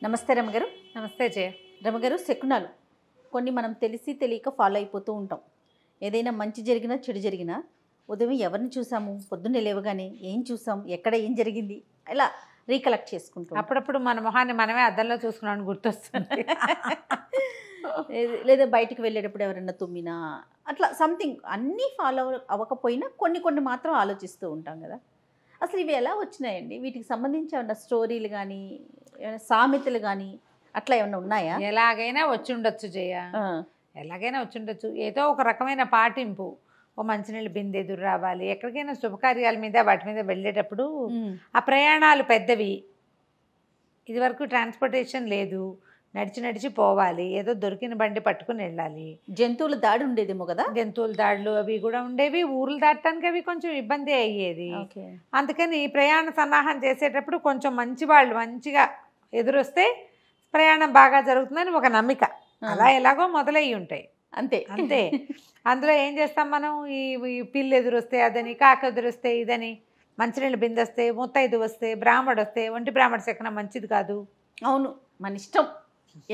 నమస్తే రమగారు. నమస్తే జయ. రమగారు, శకునాలు కొన్ని మనం తెలిసి తెలియక ఫాలో అయిపోతూ ఉంటాం. ఏదైనా మంచి జరిగినా చెడు జరిగినా ఉదయం ఎవరిని చూసాము, పొద్దున్నే లేవగానే ఏం చూసాం, ఎక్కడ ఏం జరిగింది, ఇలా రీకలెక్ట్ చేసుకుంటాం. అప్పుడప్పుడు మన మొహాన్ని మనమే అద్దంలో చూసుకున్నాను గుర్తొస్తుంది. లేదా బయటికి వెళ్ళేటప్పుడు ఎవరైనా తుమ్మినా అట్లా సంథింగ్ అన్నీ ఫాలో అవ్వకపోయినా కొన్ని మాత్రం ఆలోచిస్తూ ఉంటాం కదా. అసలు ఇవి ఎలా వచ్చినాయండి? వీటికి సంబంధించి ఏమన్నా స్టోరీలు కానీ ఏమైనా సామెతలు కానీ అట్లా ఏమన్నా ఉన్నాయా? ఎలాగైనా వచ్చి ఉండొచ్చు జయ, ఎలాగైనా వచ్చి ఉండొచ్చు. ఏదో ఒక రకమైన పాటింపు. ఓ మంచినీళ్ళు బిందె ఎదురు రావాలి, ఎక్కడికైనా శుభకార్యాల మీద వాటి మీద వెళ్ళేటప్పుడు. ఆ ప్రయాణాలు పెద్దవి, ఇదివరకు ట్రాన్స్పోర్టేషన్ లేదు, నడిచి నడిచి పోవాలి, ఏదో దొరికిన బండి పట్టుకుని వెళ్ళాలి. జంతువుల దాడి ఉండేదేమో కదా. జంతువుల దాడులు అవి కూడా ఉండేవి, ఊర్లు దాటడానికి అవి కొంచెం ఇబ్బంది అయ్యేది. అందుకని ప్రయాణ సన్నాహం చేసేటప్పుడు కొంచెం మంచి వాళ్ళు మంచిగా ఎదురొస్తే ప్రయాణం బాగా జరుగుతుందని ఒక నమ్మిక. అలా ఎలాగో మొదలయ్యి ఉంటాయి, అంతే అంతే. అందులో ఏం చేస్తాం మనం, ఈ పిల్లి ఎదురొస్తే అదని, కాక ఎదురొస్తే ఇదని, మంచినీళ్ళు బిందొస్తే, ముత్తైదు వస్తే, బ్రాహ్మడు వస్తే, ఒంటి బ్రాహ్మణ శకునం మంచిది కాదు. అవును, మన ఇష్టం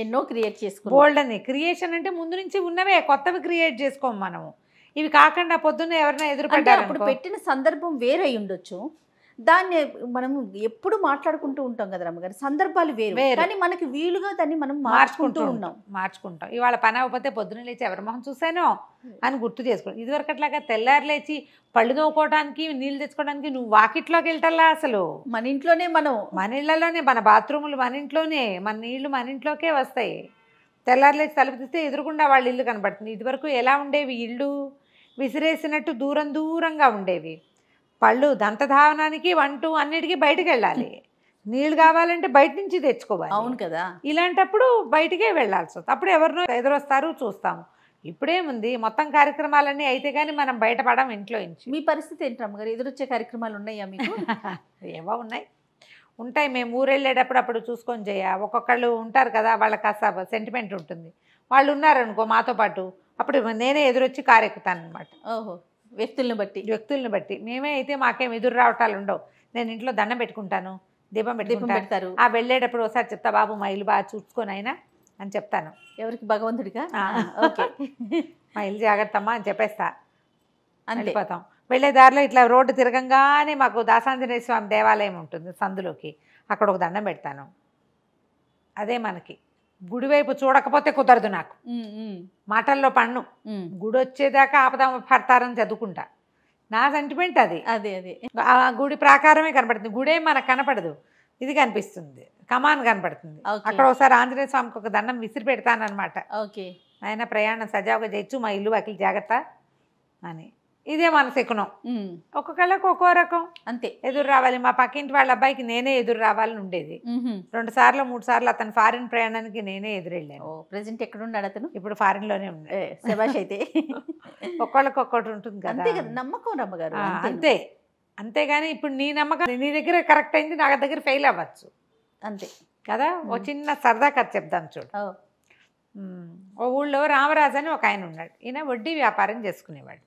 ఎన్నో క్రియేట్ చేసుకో. బోల్డ్ అని క్రియేషన్ అంటే ముందు నుంచి ఉన్నవే, కొత్తవి క్రియేట్ చేసుకోం మనము. ఇవి కాకుండా పొద్దున్న ఎవరైనా ఎదురుపడ్డారు, అప్పుడు పెట్టిన సందర్భం వేరే ఉండొచ్చు. దాన్ని మనం ఎప్పుడు మాట్లాడుకుంటూ ఉంటాం కదా రమ్మగారు, సందర్భాలు వేరు, కానీ మనకి వీలుగా దాన్ని మనం మార్చుకుంటాం. ఇవాళ పని అవ్వకపోతే పొద్దున్న లేచి ఎవరి మొహం చూసానో అని గుర్తు చేసుకోండి. ఇదివరకు అట్లాగా తెల్లారు లేచి పళ్ళు తోముకోవడానికి, నీళ్ళు తెచ్చుకోవడానికి నువ్వు వాకిట్లోకి వెళ్తాలా? అసలు మన ఇంట్లోనే, మన ఇళ్లలోనే, మన బాత్రూములు మన ఇంట్లోనే, మన నీళ్లు మన ఇంట్లోకే వస్తాయి. తెల్లారు లేచి తలుపు తీస్తే ఎదురుకుండా వాళ్ళ ఇల్లు కనబడుతుంది. ఇదివరకు ఎలా ఉండేవి, ఇళ్ళు విసిరేసినట్టు దూరంగా ఉండేవి. పళ్ళు దంతధావనానికి, వంటూ అన్నిటికీ బయటకు వెళ్ళాలి. నీళ్ళు కావాలంటే బయట నుంచి తెచ్చుకోవాలి. అవును కదా. ఇలాంటప్పుడు బయటికే వెళ్ళాల్సి వస్తుంది. అప్పుడు ఎవరినో ఎదురొస్తారు, చూస్తాము. ఇప్పుడేముంది, మొత్తం కార్యక్రమాలన్నీ అయితే కానీ మనం బయటపడం ఇంట్లో నుంచి. మీ పరిస్థితి ఏంటి రమ్మగారు? ఎదురొచ్చే కార్యక్రమాలు ఉన్నాయా మీకు? ఏవో ఉంటాయి. మేము ఊరు వెళ్ళేటప్పుడు అప్పుడు చూసుకొని చేయ. ఒక్కొక్కళ్ళు ఉంటారు కదా, వాళ్ళకి కాస్త సెంటిమెంట్ ఉంటుంది. వాళ్ళు ఉన్నారనుకో మాతో పాటు, అప్పుడు నేనే ఎదురొచ్చి కారెక్కుతాను అనమాట. ఓహో, వ్యక్తులను బట్టి. మేమే అయితే మాకేం ఎదురు రావటాలు ఉండవు. నేను ఇంట్లో దండం పెట్టుకుంటాను, దీపం పెడతారు. ఆ వెళ్ళేటప్పుడు ఒకసారి చెప్తా, బాబు మా ఇల్లు బాగా చూసుకొని అయినా అని చెప్తాను. ఎవరికి? భగవంతుడిగా. ఓకే, మా ఇల్లు జాగ్రత్తమ్మా అని చెప్పేస్తా, వెళ్ళిపోతాం. వెళ్ళే దారిలో ఇట్లా రోడ్డు తిరగంగానే మాకు దాసాంజనేయ స్వామి దేవాలయం ఉంటుంది సందులోకి, అక్కడ ఒక దండం పెడతాను. అదే మనకి గుడివైపు చూడకపోతే కుదరదు నాకు, మాటల్లో పన్ను. గుడి వచ్చేదాకా ఆపదామ పడతారని చదువుకుంటా, నా సెంటిమెంట్ అది. అదే ఆ గుడి ప్రాకారమే కనపడుతుంది, గుడే మనకు కనపడదు, ఇది కనిపిస్తుంది, కమాన్ కనపడుతుంది. అక్కడ ఒకసారి ఆంజనేయ స్వామికి ఒక దండం విసిరి పెడతానమాట. ఓకే, ఆయన ప్రయాణం సజావుగా చేయొచ్చు, మా ఇల్లు వాకిలి జాగ్రత్త అని. ఇదే మన శకునం. ఒక్కొక్కళ్ళకి ఒక్కో రకం, అంతే. ఎదురు రావాలి. మా పక్కింటి వాళ్ళ అబ్బాయికి నేనే ఎదురు రావాలని ఉండేది. 2 సార్లు 3 సార్లు అతను ఫారిన్ ప్రయాణానికి నేనే ఎదురెళ్ళాను. ప్రెజెంట్ ఎక్కడ ఉన్నాడు అతను? ఇప్పుడు ఫారిన్ లోనే ఉన్నాడు. శభాష్. అయితే ఒక్కొక్కళ్ళకి ఒక్కటి ఉంటుంది కదా, నమ్మకం రమ్మగారు. అంతే. అంతేగాని ఇప్పుడు నీ నమ్మకం నీ దగ్గర కరెక్ట్ అయింది, నా దగ్గర ఫెయిల్ అవ్వచ్చు, అంతే కదా. ఓ చిన్న సరదా కథ చెప్దాం చూడు. ఓ ఊళ్ళో రామరాజు అని ఒక ఆయన ఉన్నాడు. ఈయన వడ్డీ వ్యాపారం చేసుకునేవాడు.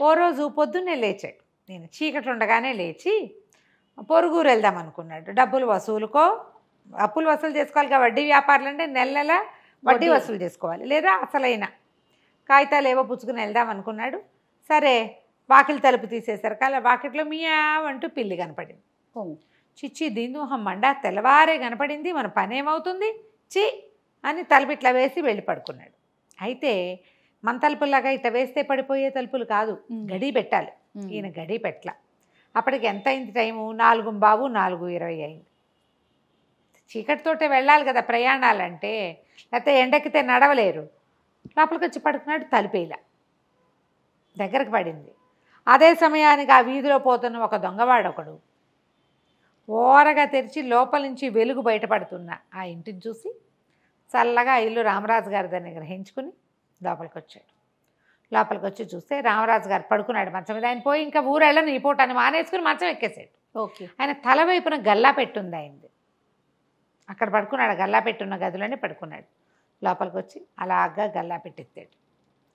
ఓ రోజు పొద్దున్నే లేచాడు. నేను చీకటి ఉండగానే లేచి పొరుగురు వెళ్దాం అనుకున్నాడు. అప్పులు వసూలు చేసుకోవాలి కదా. వడ్డీ వ్యాపారాలు అంటే నెల వడ్డీ వసూలు చేసుకోవాలి, లేదా అసలైన కాగితాలు ఏవో పుచ్చుకుని వెళ్దాం అనుకున్నాడు. సరే, వాకిలి తలుపు తీసేసరికి అలా వాకిట్లో మియావంటూ పిల్లి కనపడింది. చిచ్చి దీనిహం మండా, తెల్లవారే కనపడింది, మన పని ఏమవుతుంది చి అని తలుపు ఇట్లా వేసి వెళ్ళి పడుకున్నాడు. అయితే మన తలుపులాగా ఇట్లా వేస్తే పడిపోయే తలుపులు కాదు, గడి పెట్టాలి. ఈయన గడి పెట్టల. అప్పటికి ఎంత అయింది టైము? 4:15, 4:20 అయింది. చీకటితోటే వెళ్ళాలి కదా ప్రయాణాలంటే, లేకపోతే ఎండకితే నడవలేరు. లోపలికి వచ్చి పడుకున్నాడు, తలుపేలా దగ్గరకు పడింది. అదే సమయానికి ఆ వీధిలో పోతున్న ఒక దొంగవాడొకడు ఓరగా తెరిచి లోపల నుంచి వెలుగు బయటపడుతున్న ఆ ఇంటిని చూసి చల్లగా ఇల్లు రామరాజు గారిదని గ్రహించుకుని లోపలికి వచ్చాడు. లోపలికి వచ్చి చూస్తే రామరాజు గారు పడుకున్నాడు మంచం మీద. ఆయన పోయి ఇంకా ఊరెళ్ళను ఈ పూట అని మానేసుకుని మంచం ఎక్కేసాడు. ఓకే, ఆయన తల వైపున గల్లా పెట్టుంది అయింది. అక్కడ పడుకున్నాడు, గల్లా పెట్టున్న గదిలోనే పడుకున్నాడు. లోపలికి వచ్చి అలాగా గల్లా పెట్టెత్తాడు.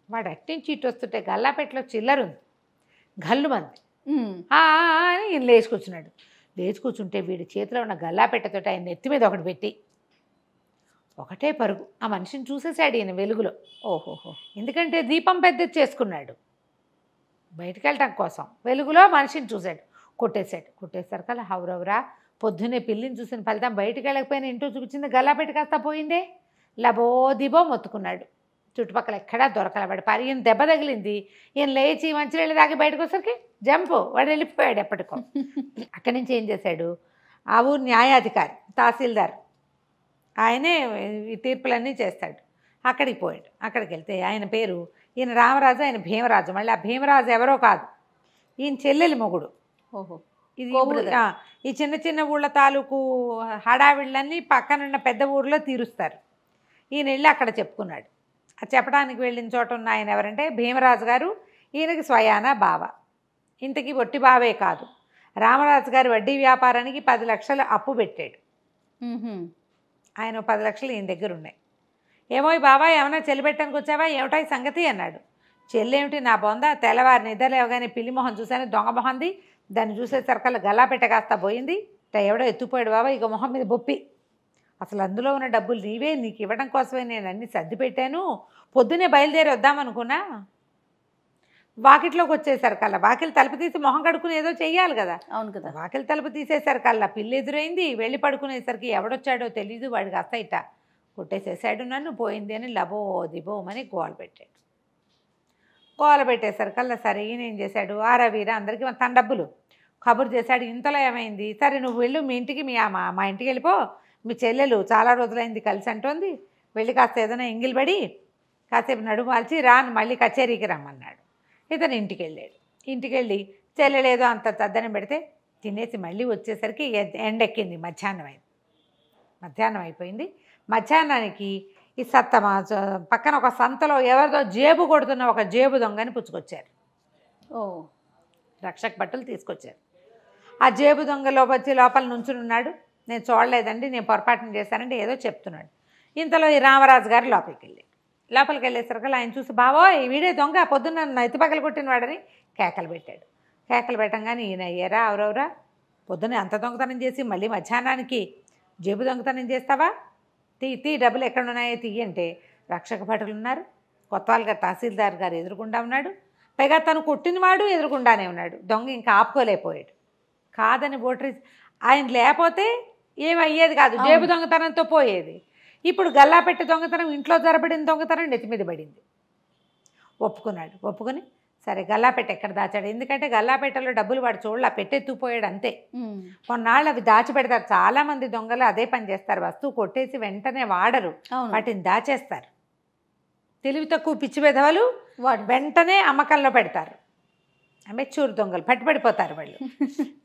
వాడు అట్టించి ఇటు వస్తుంటే గల్లాపెట్టలో చిల్లరుంది, గల్లు మంది అని ఈయన లేచి కూర్చున్నాడు. లేచి కూర్చుంటే వీడి చేతిలో ఉన్న గల్లాపెట్టతోటి ఆయన నెత్తి మీద ఒకటి పెట్టి ఒకటే పరుగు. ఆ మనిషిని చూసేసాడు ఈయన వెలుగులో. ఓహోహో. ఎందుకంటే దీపం పెద్దది చేసుకున్నాడు బయటికి వెళ్ళటం కోసం. వెలుగులో మనిషిని చూశాడు, కొట్టేసరికల్లా హౌరవరా పొద్దున్నే పిల్లిని చూసిన ఫలితం బయటికి వెళ్ళకపోయినా ఇంటూ చూపించింది గల్లాపెట్టి కాస్త పోయిందే. లబో దిబో మొత్తుకున్నాడు. చుట్టుపక్కల ఎక్కడా దొరకలవాడు. పారి ఈయన దెబ్బ తగిలింది. ఈయన లేచి మంచినీళ్ళు తాగి బయటకు వచ్చేసరికి జంపు, వాడు వెళ్ళిపోయాడు ఎప్పటికో. అక్కడి నుంచి ఏం చేశాడు, ఆ ఊరు న్యాయాధికారి తహసీల్దార్ ఆయనే ఈ తీర్పులన్నీ చేస్తాడు. అక్కడికి పోయాడు. అక్కడికి వెళ్తే ఆయన పేరు, ఈయన రామరాజు, ఆయన భీమరాజు. మళ్ళీ ఆ భీమరాజు ఎవరో కాదు, ఈయన చెల్లెలి మొగుడు. ఓహో. ఇది ఈ చిన్న చిన్న ఊళ్ళ తాలూకు హడావిళ్ళన్నీ పక్కనున్న పెద్ద ఊరిలో తీరుస్తారు. ఈయన వెళ్ళి అక్కడ చెప్పుకున్నాడు. ఆ చెప్పడానికి వెళ్ళిన చోట ఉన్న ఆయన ఎవరంటే భీమరాజు గారు, ఈయనకి స్వయాన బావ. ఇంతకీ ఒట్టి బావే కాదు, రామరాజు గారి వడ్డీ వ్యాపారానికి 10 లక్షలు అప్పు పెట్టాడు. ఆయన 10 లక్షలు ఈయన దగ్గర ఉన్నాయి. ఏమో ఈ బాబా ఏమన్నా చెల్లి పెట్టడానికి వచ్చావా, ఏమిటా ఈ సంగతి అన్నాడు. చెల్లేమిటి నా బొంద, తెల్లవారి నిద్ర లేవగానే పిల్లి మొహం చూశాను, దొంగ మొహంది. దాన్ని చూసేసరికల్లా గల్లాపెట్ట కాస్త పోయింది. ఎవడో ఎత్తుపోయాడు బాబా, ఇక మొహం మీద బొప్పి. అసలు అందులో ఉన్న డబ్బులు నీవే, నీకు ఇవ్వడం కోసమే నేను అన్ని సర్ది పెట్టాను. పొద్దునే బయలుదేరి వద్దామనుకున్నా, వాకిట్లోకి వచ్చేసరికల్లా వాకిలి తలుపు తీసి మొహం కడుక్కుని ఏదో చెయ్యాలి కదా. అవును కదా. వాకిలి తలుపు తీసేసరికల్లా పిల్లి ఎదురైంది. వెళ్ళి పడుకునేసరికి ఎవడొచ్చాడో తెలీదు, వాడికి అస్త ఇట కొట్టేసేసాడు నన్ను, పోయింది అని లబో దిబోమని గోల పెట్టాడు. గోల పెట్టేసరికల్లా సరే ఈయన ఏం చేశాడు, ఆరా వీరా అందరికీ తన డబ్బులు కబురు చేశాడు. ఇంతలో ఏమైంది, సరే నువ్వు వెళ్ళు మీ ఇంటికి, మా ఇంటికి వెళ్ళిపో, మీ చెల్లెలు చాలా రోజులైంది కలిసి అంటోంది, వెళ్ళి కాస్త ఏదైనా ఎంగిలిపడి కాసేపు నడుము వాల్చి రాను మళ్ళీ కచేరీకి రమ్మన్నాడు. ఇతను ఇంటికి వెళ్ళాడు. ఇంటికి వెళ్ళి చెల్లెలేదో అంత తద్దనం పెడితే తినేసి మళ్ళీ వచ్చేసరికి ఎండెక్కింది. మధ్యాహ్నం అయిపోయింది. మధ్యాహ్నానికి ఈ పక్కన ఒక సంతలో ఎవరిదో జేబు కొడుతున్న ఒక జేబు దొంగని పుచ్చుకొచ్చారు. రక్షక భటులు తీసుకొచ్చారు. ఆ జేబు దొంగలో వచ్చి లోపల నుంచునున్నాడు. నేను చూడలేదండి, నేను పొరపాటున చేశానండి ఏదో చెప్తున్నాడు. ఇంతలో ఈ రామరాజు గారు లోపలికి వెళ్ళేసరికి ఆయన చూసి బావోయ్ వీడే దొంగ, పొద్దున్న ఎత్తిపగలు కొట్టిన వాడని కేకలు పెట్టాడు. కేకలు పెట్టంగానే ఈయన అయ్యారా ఎవరెవరా, పొద్దున్న అంత దొంగతనం చేసి మళ్ళీ మధ్యాహ్నానికి జేబు దొంగతనం చేస్తావా, తీ డబ్బులు ఎక్కడున్నాయో తీయి అంటే రక్షక భటులు ఉన్నారు. కొత్తవాళ్ళ గారు తహసీల్దార్ గారు ఎదురుకుండా ఉన్నాడు. పైగా తను కొట్టినవాడు ఎదురుకుండానే ఉన్నాడు. దొంగ ఇంకా ఆపుకోలేకపోయాడు. కాదని బోటరీ ఆయన లేకపోతే ఏమయ్యేది కాదు, జేబు దొంగతనంతో పోయేది. ఇప్పుడు గల్లాపెట్టి దొంగతనం, ఇంట్లో జరబడిన దొంగతనం నెత్తి మీద పడింది. ఒప్పుకుని సరే గల్లాపెట్ట ఎక్కడ దాచాడు, ఎందుకంటే గల్లాపెట్టలో డబ్బులు వాడు చూడలా, పెట్టెత్తుపోయాడు అంతే. కొన్నాళ్ళు అవి దాచిపెడతారు. చాలామంది దొంగలు అదే పని చేస్తారు, వస్తువు కొట్టేసి వెంటనే వాడరు, వాటిని దాచేస్తారు. తెలివి తక్కువ పిచ్చి పెదవులు వెంటనే అమ్మకంలో పెడతారు. మెచ్యూర్ దొంగలు పట్టిపడిపోతారు వాళ్ళు.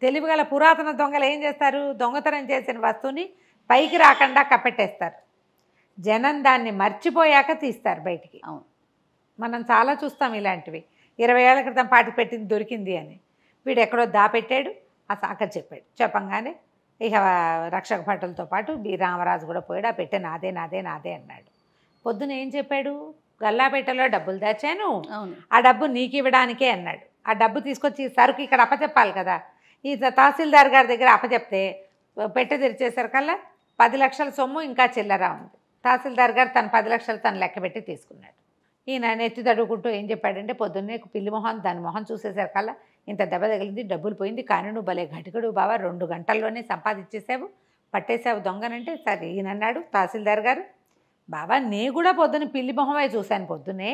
తెలివిగల పురాతన దొంగలు ఏం చేస్తారు, దొంగతనం చేసిన వస్తువుని పైకి రాకుండా కప్పెట్టేస్తారు. జనం దాన్ని మర్చిపోయాక తీస్తారు బయటికి. మనం చాలా చూస్తాం ఇలాంటివి. 20 ఏళ్ల క్రితం పాటి పెట్టింది దొరికింది అని వీడు ఎక్కడో దాపెట్టాడు. అక్కడ చెప్పంగానే ఇక రక్షక భటులతో పాటు రామరాజు కూడా పోయాడు. ఆ పెట్టె నాదే అన్నాడు. పొద్దున ఏం చెప్పాడు, గల్లాపేటలో డబ్బులు దాచాను, ఆ డబ్బు నీకు ఇవ్వడానికే అన్నాడు. ఆ డబ్బు తీసుకొచ్చి సరుకు ఇక్కడ అప్పచెప్పాలి కదా. ఈ తహసీల్దార్ గారి దగ్గర అప్పచెప్తే పెట్టె తెరిచేసరికల్లా 10 లక్షల సొమ్ము ఇంకా చిల్లర ఉంది. తహసీల్దార్ గారు తన 10 లక్షలు తను లెక్క పెట్టి తీసుకున్నాడు. ఈయన నెత్తి తడుకుంటూ ఏం చెప్పాడంటే, పొద్దున్నే పిల్లి మొహం దాని మొహం చూసేసరికల్లా ఇంత దెబ్బ తగిలింది, డబ్బులు పోయింది, కానీ నువ్వు భలే ఘటికుడు బావా, 2 గంటల్లోనే సంపాదించేసావు, పట్టేసావు దొంగనంటే. సరే ఈయన అన్నాడు తహసీల్దార్ గారు, బాబా నే కూడా పొద్దున్న పిల్లి మొహమే చూశాను పొద్దున్నే,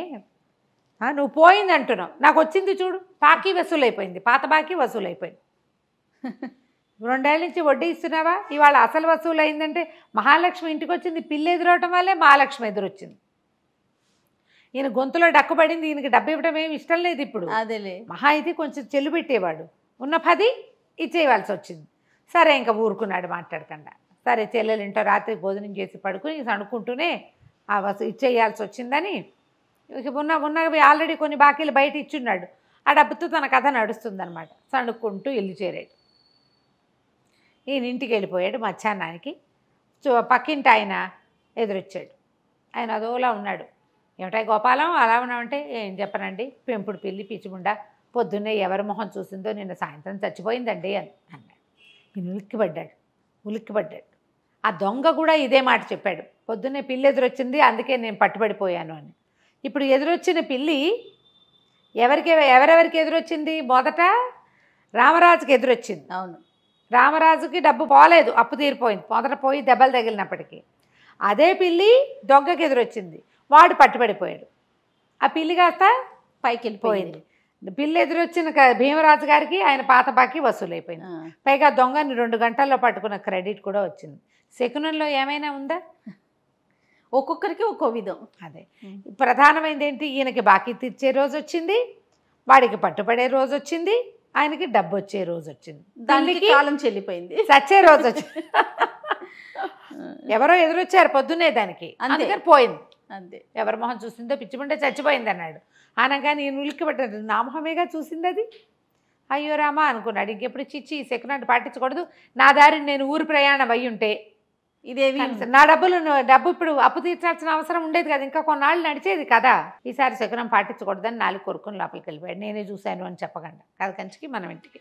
నువ్వు పోయింది అంటున్నావు, నాకు వచ్చింది చూడు, బాకీ వసూలైపోయింది, పాత బాకీ వసూలైపోయింది. 2 ఏళ్ళ నుంచి వడ్డీ ఇస్తున్నావా, ఇవాళ అసలు వసూలు అయిందంటే మహాలక్ష్మి ఇంటికి వచ్చింది, పిల్లి ఎదురవటం వల్లే మహాలక్ష్మి ఎదురొచ్చింది. ఈయన గొంతులో డక్కుపడింది. ఈయనకి డబ్బు ఇవ్వడం ఏమి ఇష్టం లేదు ఇప్పుడు. అదేలే మహా అయితే కొంచెం చెల్లు పెట్టేవాడు, ఉన్న 10 ఇచ్చేయవలసి వచ్చింది. సరే ఇంకా ఊరుకున్నాడు మాట్లాడకుండా. సరే చెల్లెలింటో రాత్రి భోజనం చేసి పడుకుని అనుకుంటూనే ఆ ఇచ్చేయాల్సి వచ్చిందని ఉన్నవి ఆల్రెడీ కొన్ని బాకీలు బయట ఇచ్చున్నాడు. ఆ డబ్బుతో తన కథ నడుస్తుందన్నమాట. సణుక్కుంటూ ఇల్లు చేరాడు. ఈయన ఇంటికి వెళ్ళిపోయాడు. మధ్యాహ్నానికి పక్కింటి ఆయన ఎదురొచ్చాడు. ఆయన అదోలా ఉన్నాడు. ఏమిటా గోపాలం అలా ఉన్నామంటే, ఏం చెప్పనండి, పెంపుడు పిల్లి పిచ్చిముండా పొద్దున్నే ఎవరి మొహం చూసిందో నిన్న సాయంత్రం చచ్చిపోయిందండి అన్నాడు. ఈయన ఉలిక్కిపడ్డాడు. ఆ దొంగ కూడా ఇదే మాట చెప్పాడు. పొద్దున్నే పిల్లి ఎదురొచ్చింది అందుకే నేను పట్టుబడిపోయాను అని. ఇప్పుడు ఎదురొచ్చిన పిల్లి ఎవరెవరికి ఎదురొచ్చింది? మొదట రామరాజుకి ఎదురొచ్చింది. అవును. రామరాజుకి డబ్బు పోలేదు, అప్పు తీరిపోయింది మొదట పోయి దెబ్బలు తగిలినప్పటికీ. అదే పిల్లి దొంగకి ఎదురొచ్చింది, వాడు పట్టుబడిపోయాడు. ఆ పిల్లి కాస్త పైకి వెళ్ళిపోయింది. పిల్లి ఎదురొచ్చిన భీమరాజు గారికి ఆయన పాత బాకీ వసూలైపోయింది. పైగా దొంగని 2 గంటల్లో పట్టుకున్న క్రెడిట్ కూడా వచ్చింది. శకునంలో ఏమైనా ఉందా? ఒక్కొక్కరికి ఒక్కో విధం. అదే ప్రధానమైనది ఏంటి? ఈయనకి బాకీ తీర్చే రోజు వచ్చింది, వాడికి పట్టుబడే రోజు వచ్చింది, ఆయనకి డబ్బు వచ్చే రోజు వచ్చింది, దానికి కాలం చెల్లిపోయింది, చచ్చే రోజు వచ్చింది. ఎవరో ఎదురొచ్చారు పొద్దున్నే దానికి, అందుకని పోయింది అంతే. ఎవరి మొహం చూసిందో పిచ్చిమంటే చచ్చిపోయింది అన్నాడు. అనగానే ఈయన ఉలిక్కి పట్టాడు, నా మొహమేగా చూసింది అది. అయ్యో రామా అనుకున్నాడు. ఇంకెప్పుడు చిచ్చి ఈ సెకండ్ పాటించకూడదు, నా దారిని నేను ఊరు ప్రయాణం అయ్యి ఉంటే ఇదేవి నా డబ్బు ఇప్పుడు అప్పు తీర్చాల్సిన అవసరం ఉండేది కదా, ఇంకా కొన్నాళ్ళు నడిచేది కదా, ఈసారి శకునం పాటించకూడదని 4 కొరుకుని లోపలికి వెళ్ళిపోయాడు. నేనే చూశాను అని చెప్పకుండా కాదు కంచికి మనం ఇంటికి.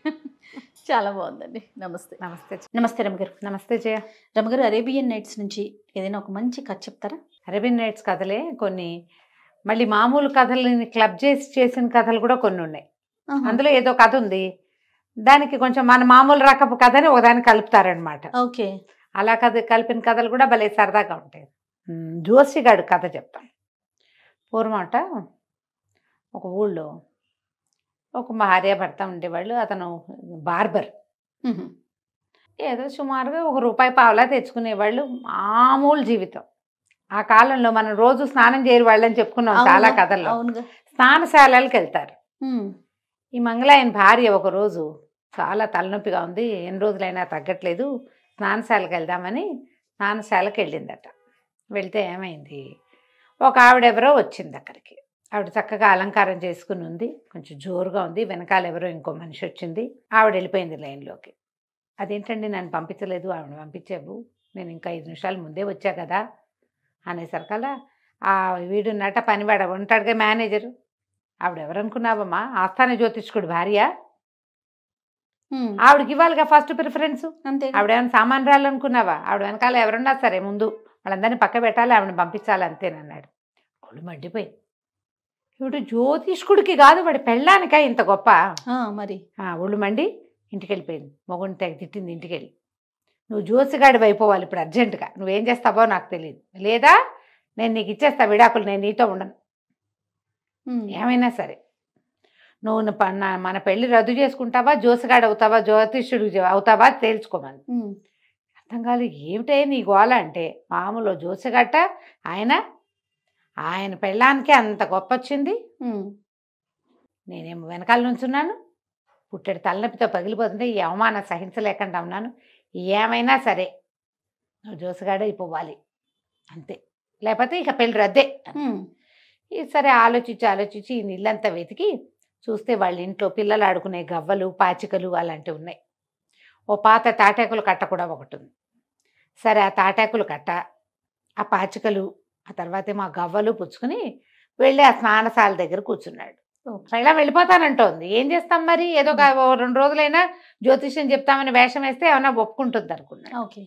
చాలా బాగుందండి. నమస్తే. నమస్తే. నమస్తే రమగారు. నమస్తే జయ. రమగారు, అరేబియన్ నైట్స్ నుంచి ఏదైనా ఒక మంచి కథ చెప్తారా? అరేబియన్ నైట్స్ కథలే కొన్ని, మళ్ళీ మామూలు కథలని క్లబ్ చేసిన కథలు కూడా కొన్ని ఉన్నాయి. అందులో ఏదో కథ ఉంది, దానికి కొంచెం మన మామూలు రకపు కథని ఒకదాన్ని కలుపుతారనమాట. ఓకే. అలా కలిపిన కథలు కూడా భలే సరదాగా ఉంటాయి. జోసిగాడు కథ చెప్తాను. పూర్వమాట ఒక ఊళ్ళో ఒక భార్య భర్త ఉండేవాళ్ళు. అతను బార్బర్. ఏదో సుమారుగా ₹1 తెచ్చుకునేవాళ్ళు. మామూలు జీవితం. ఆ కాలంలో మనం రోజు స్నానం చేయరు వాళ్ళని చెప్పుకున్నాం చాలా కథల్లో. స్నానశాలకి వెళ్తారు. ఈ మంగళాయన భార్య ఒకరోజు చాలా తలనొప్పిగా ఉంది, ఎన్ని రోజులైనా తగ్గట్లేదు, స్నానశాలకు వెళ్దామని స్నానశాలకు వెళ్ళిందట. వెళ్తే ఏమైంది, ఒక ఆవిడెవరో వచ్చింది అక్కడికి. ఆవిడ చక్కగా అలంకారం చేసుకుని ఉంది, కొంచెం జోరుగా ఉంది. వెనకాల ఎవరో ఇంకో మనిషి వచ్చింది. ఆవిడ వెళ్ళిపోయింది లైన్లోకి. అదేంటండి నన్ను పంపించలేదు, ఆవిడ పంపించావు, నేను ఇంకా 5 నిమిషాల ముందే వచ్చా కదా అనేసరికల్లా ఆ వీడున్నట పనివాడ ఉంటాడుగా మేనేజరు. ఆవిడెవరనుకున్నావమ్మా, ఆస్థాన జ్యోతిష్కుడు భార్య. ఆవిడకి ఇవ్వాలిగా ఫస్ట్ ప్రిఫరెన్స్. అంతే. ఆవిడేమైనా సామాన్యురాలు అనుకున్నావా? ఆవిడ వెనకాల ఎవరున్నా సరే ముందు వాళ్ళందరినీ పక్క పెట్టాలి, ఆవిడని పంపించాలి అంతేనన్నాడు. ఒళ్ళు మండిపోయింది. ఇప్పుడు జ్యోతిష్కుడికి కాదు వాడి పెళ్ళానికా ఇంత గొప్ప? మరి ఒళ్ళు మండి ఇంటికి వెళ్ళిపోయింది. మొగుడిని తెగ తిట్టింది ఇంటికి వెళ్ళి. నువ్వు జోసిగాడివి అయిపోవాలి ఇప్పుడు అర్జెంటుగా, నువ్వేం చేస్తావో నాకు తెలియదు, లేదా నేను నీకు ఇచ్చేస్తా విడాకులు, నేను నీతో ఉండను, ఏమైనా సరే నువ్వు మన పెళ్లి రద్దు చేసుకుంటావా, జోసిగాడు అవుతావా, జ్యోతిష్యుడు అవుతావా తేల్చుకోమని. అర్థం కాదు, ఏమిటే నీ గోల అంటే, మామూలు జోసిగట్ట ఆయన పెళ్ళానికే అంత గొప్ప వచ్చింది, నేనేమో వెనకాల నుంచున్నాను, పుట్టెడు తలనొప్పితో పగిలిపోతుంటే ఈ అవమానం సహించలేకుండా ఉన్నాను, ఏమైనా సరే నువ్వు జోసిగాడే అయిపోవాలి అంతే, లేకపోతే ఇక పెళ్ళి రద్దే. సరే ఆలోచించి ఈ నీళ్ళంతా వెతికి చూస్తే వాళ్ళ ఇంట్లో పిల్లలు ఆడుకునే గవ్వలు పాచికలు అలాంటివి ఉన్నాయి. ఓ పాత తాటాకులు కట్ట కూడా ఒకటి ఉంది. సరే ఆ తాటాకులు కట్ట, ఆ పాచికలు, ఆ తర్వాత ఏమో ఆ గవ్వలు పుచ్చుకుని వెళ్ళి ఆ స్నానశాల దగ్గర కూర్చున్నాడు. ఇలా వెళ్ళిపోతానంటోంది, ఏం చేస్తాం మరి, ఏదో 2 రోజులైనా జ్యోతిష్యం చెప్తామని వేషం వేస్తే ఏమైనా ఒప్పుకుంటుంది అనుకున్నాడు. ఓకే.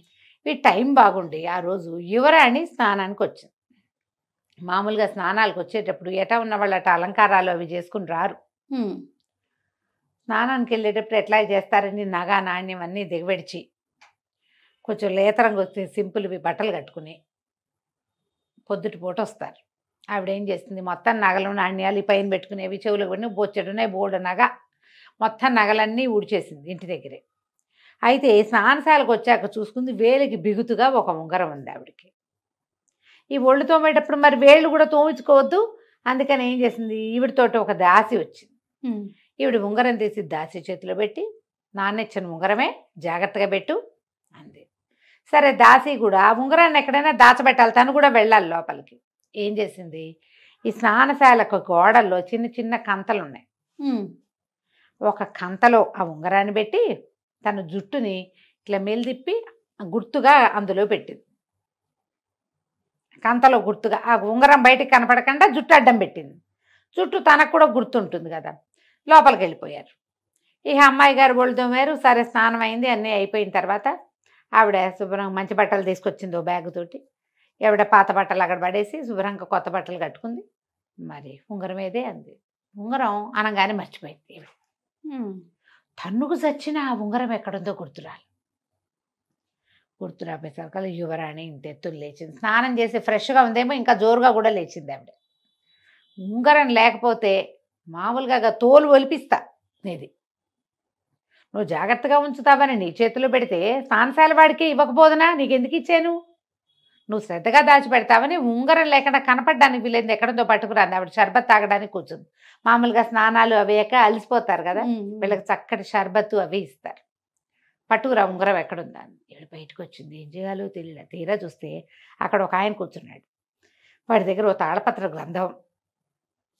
ఈ టైం బాగుండి ఆ రోజు యువరాణి స్నానానికి వచ్చింది. మామూలుగా స్నానాలకు వచ్చేటప్పుడు ఎటా ఉన్న వాళ్ళు అట అలంకారాలు అవి చేసుకుని రారు. స్నానానికి వెళ్ళేటప్పుడు ఎట్లా చేస్తారని నగా నాణ్యం అన్నీ దిగబెడిచి కొంచెం లేతరంగా వచ్చే సింపుల్వి బట్టలు కట్టుకుని పొద్దుటి పూట వస్తారు. ఆవిడేం చేస్తుంది, మొత్తం నగలు నాణ్యాలు పైన పెట్టుకునేవి, చెవులకు పడిన బొచ్చెడున్నాయి, బోర్డు నగ, మొత్తం నగలన్నీ ఊడ్చేసింది ఇంటి దగ్గరే. అయితే స్నానశాలకు వచ్చాక చూసుకుంది, వేలికి బిగుతుగా ఒక ఉంగరం ఉంది ఆవిడకి. ఈ ఒళ్ళు తోమేటప్పుడు మరి వేళ్ళు కూడా తోమించుకోవద్దు, అందుకని ఏం చేసింది, ఈవిడితోటి ఒక దాసి వచ్చింది. ఈవిడ ఉంగరం తీసి దాసి చేతిలో పెట్టి, నాన్నెచ్చిన ఉంగరమే జాగ్రత్తగా పెట్టు అంది. సరే దాసి కూడా ఆ ఉంగరాన్ని ఎక్కడైనా దాచబెట్టాలి, తను కూడా వెళ్ళాలి లోపలికి. ఏం చేసింది, ఈ స్నానశాలకు గోడల్లో చిన్న చిన్న కంతలు ఉన్నాయి. ఒక కంతలో ఆ ఉంగరాన్ని పెట్టి తన జుట్టుని ఇట్లా మెలిదిప్పి గుర్తుగా అందులో పెట్టింది. కంతలో గుర్తుగా ఆ ఉంగరం బయటికి కనపడకుండా జుట్టు అడ్డం పెట్టింది. జుట్టు తనకు కూడా గుర్తుంటుంది కదా. లోపలికి వెళ్ళిపోయారు. ఇక అమ్మాయి గారు ఒళ్ళు తోమారు. సరే స్నానం అయింది, అన్నీ అయిపోయిన తర్వాత ఆవిడ శుభ్రంగా మంచి బట్టలు తీసుకొచ్చింది ఓ బ్యాగ్ తోటి. ఎవడ పాత బట్టలు అక్కడ పడేసి శుభ్రంగా కొత్త బట్టలు కట్టుకుంది. మరి ఉంగరం ఏదే అంది. ఉంగరం అనగానే మర్చిపోయింది ఈవిడ. తన్నుకు చచ్చిన ఆ ఉంగరం ఎక్కడుందో గుర్తురాపోయేసరికి యువరాణి ఇంతెత్తులు లేచింది. స్నానం చేసి ఫ్రెష్గా ఉందేమో, ఇంకా జోరుగా కూడా లేచింది ఆవిడ. ఉంగరం లేకపోతే మామూలుగా తోలు ఒలిపిస్తా నీది, నువ్వు జాగ్రత్తగా ఉంచుతావని నీ చేతిలో పెడితే స్నానశాల వాడికి ఇవ్వకపోదునా, నీకెందుకు ఇచ్చాను, నువ్వు శ్రద్ధగా దాచిపెడతావని ఉంగరం లేకుండా కనపడడానికి వీళ్ళేంది ఎక్కడంతో పట్టుకురాంది. ఆవిడ షర్బత్ తాగడానికి కూర్చుంది. మామూలుగా స్నానాలు అవేక అలసిపోతారు కదా, వీళ్ళకి చక్కటి షర్బత్తు అవి ఇస్తారు. పట్టుకురా ఉంగరం ఎక్కడుందా అని. వీళ్ళు బయటకు వచ్చింది. ఏం చేయాలో తెలియదు. తీరా చూస్తే అక్కడ ఒక ఆయన కూర్చున్నాడు. వాడి దగ్గర ఓ తాళపత్ర గ్రంథం,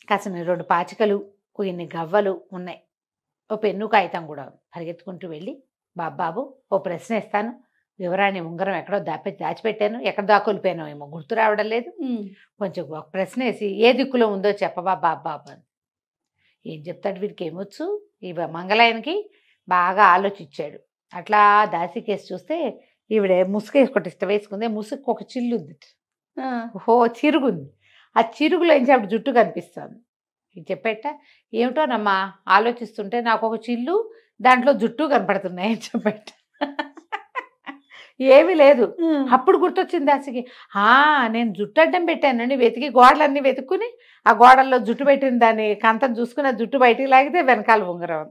కాసిన 2 పాచికలు, కొన్ని గవ్వలు ఉన్నాయి, ఓ పెన్ను కాగితం కూడా. పరిగెత్తుకుంటూ వెళ్ళి, బాబాబు ఓ ప్రశ్న ఇస్తాను, యువరాణి ఉంగరం ఎక్కడో దాచిపెట్టాను, ఎక్కడ దాకొలిపోయానో ఏమో గుర్తు రావడం లేదు, కొంచెం ఒక ప్రశ్న వేసి ఏ దిక్కులో ఉందో చెప్పబా బాబాబు అని. ఏం చెప్తాడు వీడికి, ఏమొచ్చు. ఈ మంగళాయనకి బాగా ఆలోచించాడు. అట్లా దాసికేసి చూస్తే ఈవిడ ముసుగేసి కొట్టిస్తే వేసుకుంది. ముసుగుకి ఒక చిల్లు ఉంది, చిరుగుంది. ఆ చిరుగులో నుంచి ఆవిడ జుట్టు కనిపిస్తుంది. ఇది చెప్పేట, ఏమిటోనమ్మా ఆలోచిస్తుంటే నాకు ఒక చిల్లు, దాంట్లో జుట్టు కనపడుతున్నాయి అని చెప్పేట. ఏమీ లేదు. అప్పుడు గుర్తొచ్చింది దాసికి, నేను జుట్టు అడ్డం పెట్టానండి. వెతికి గోడలన్నీ వెతుక్కుని ఆ గోడల్లో జుట్టు పెట్టిన దాన్ని కంతం చూసుకుని ఆ జుట్టు బయటికి లాగితే వెనకాల ఉంగరం.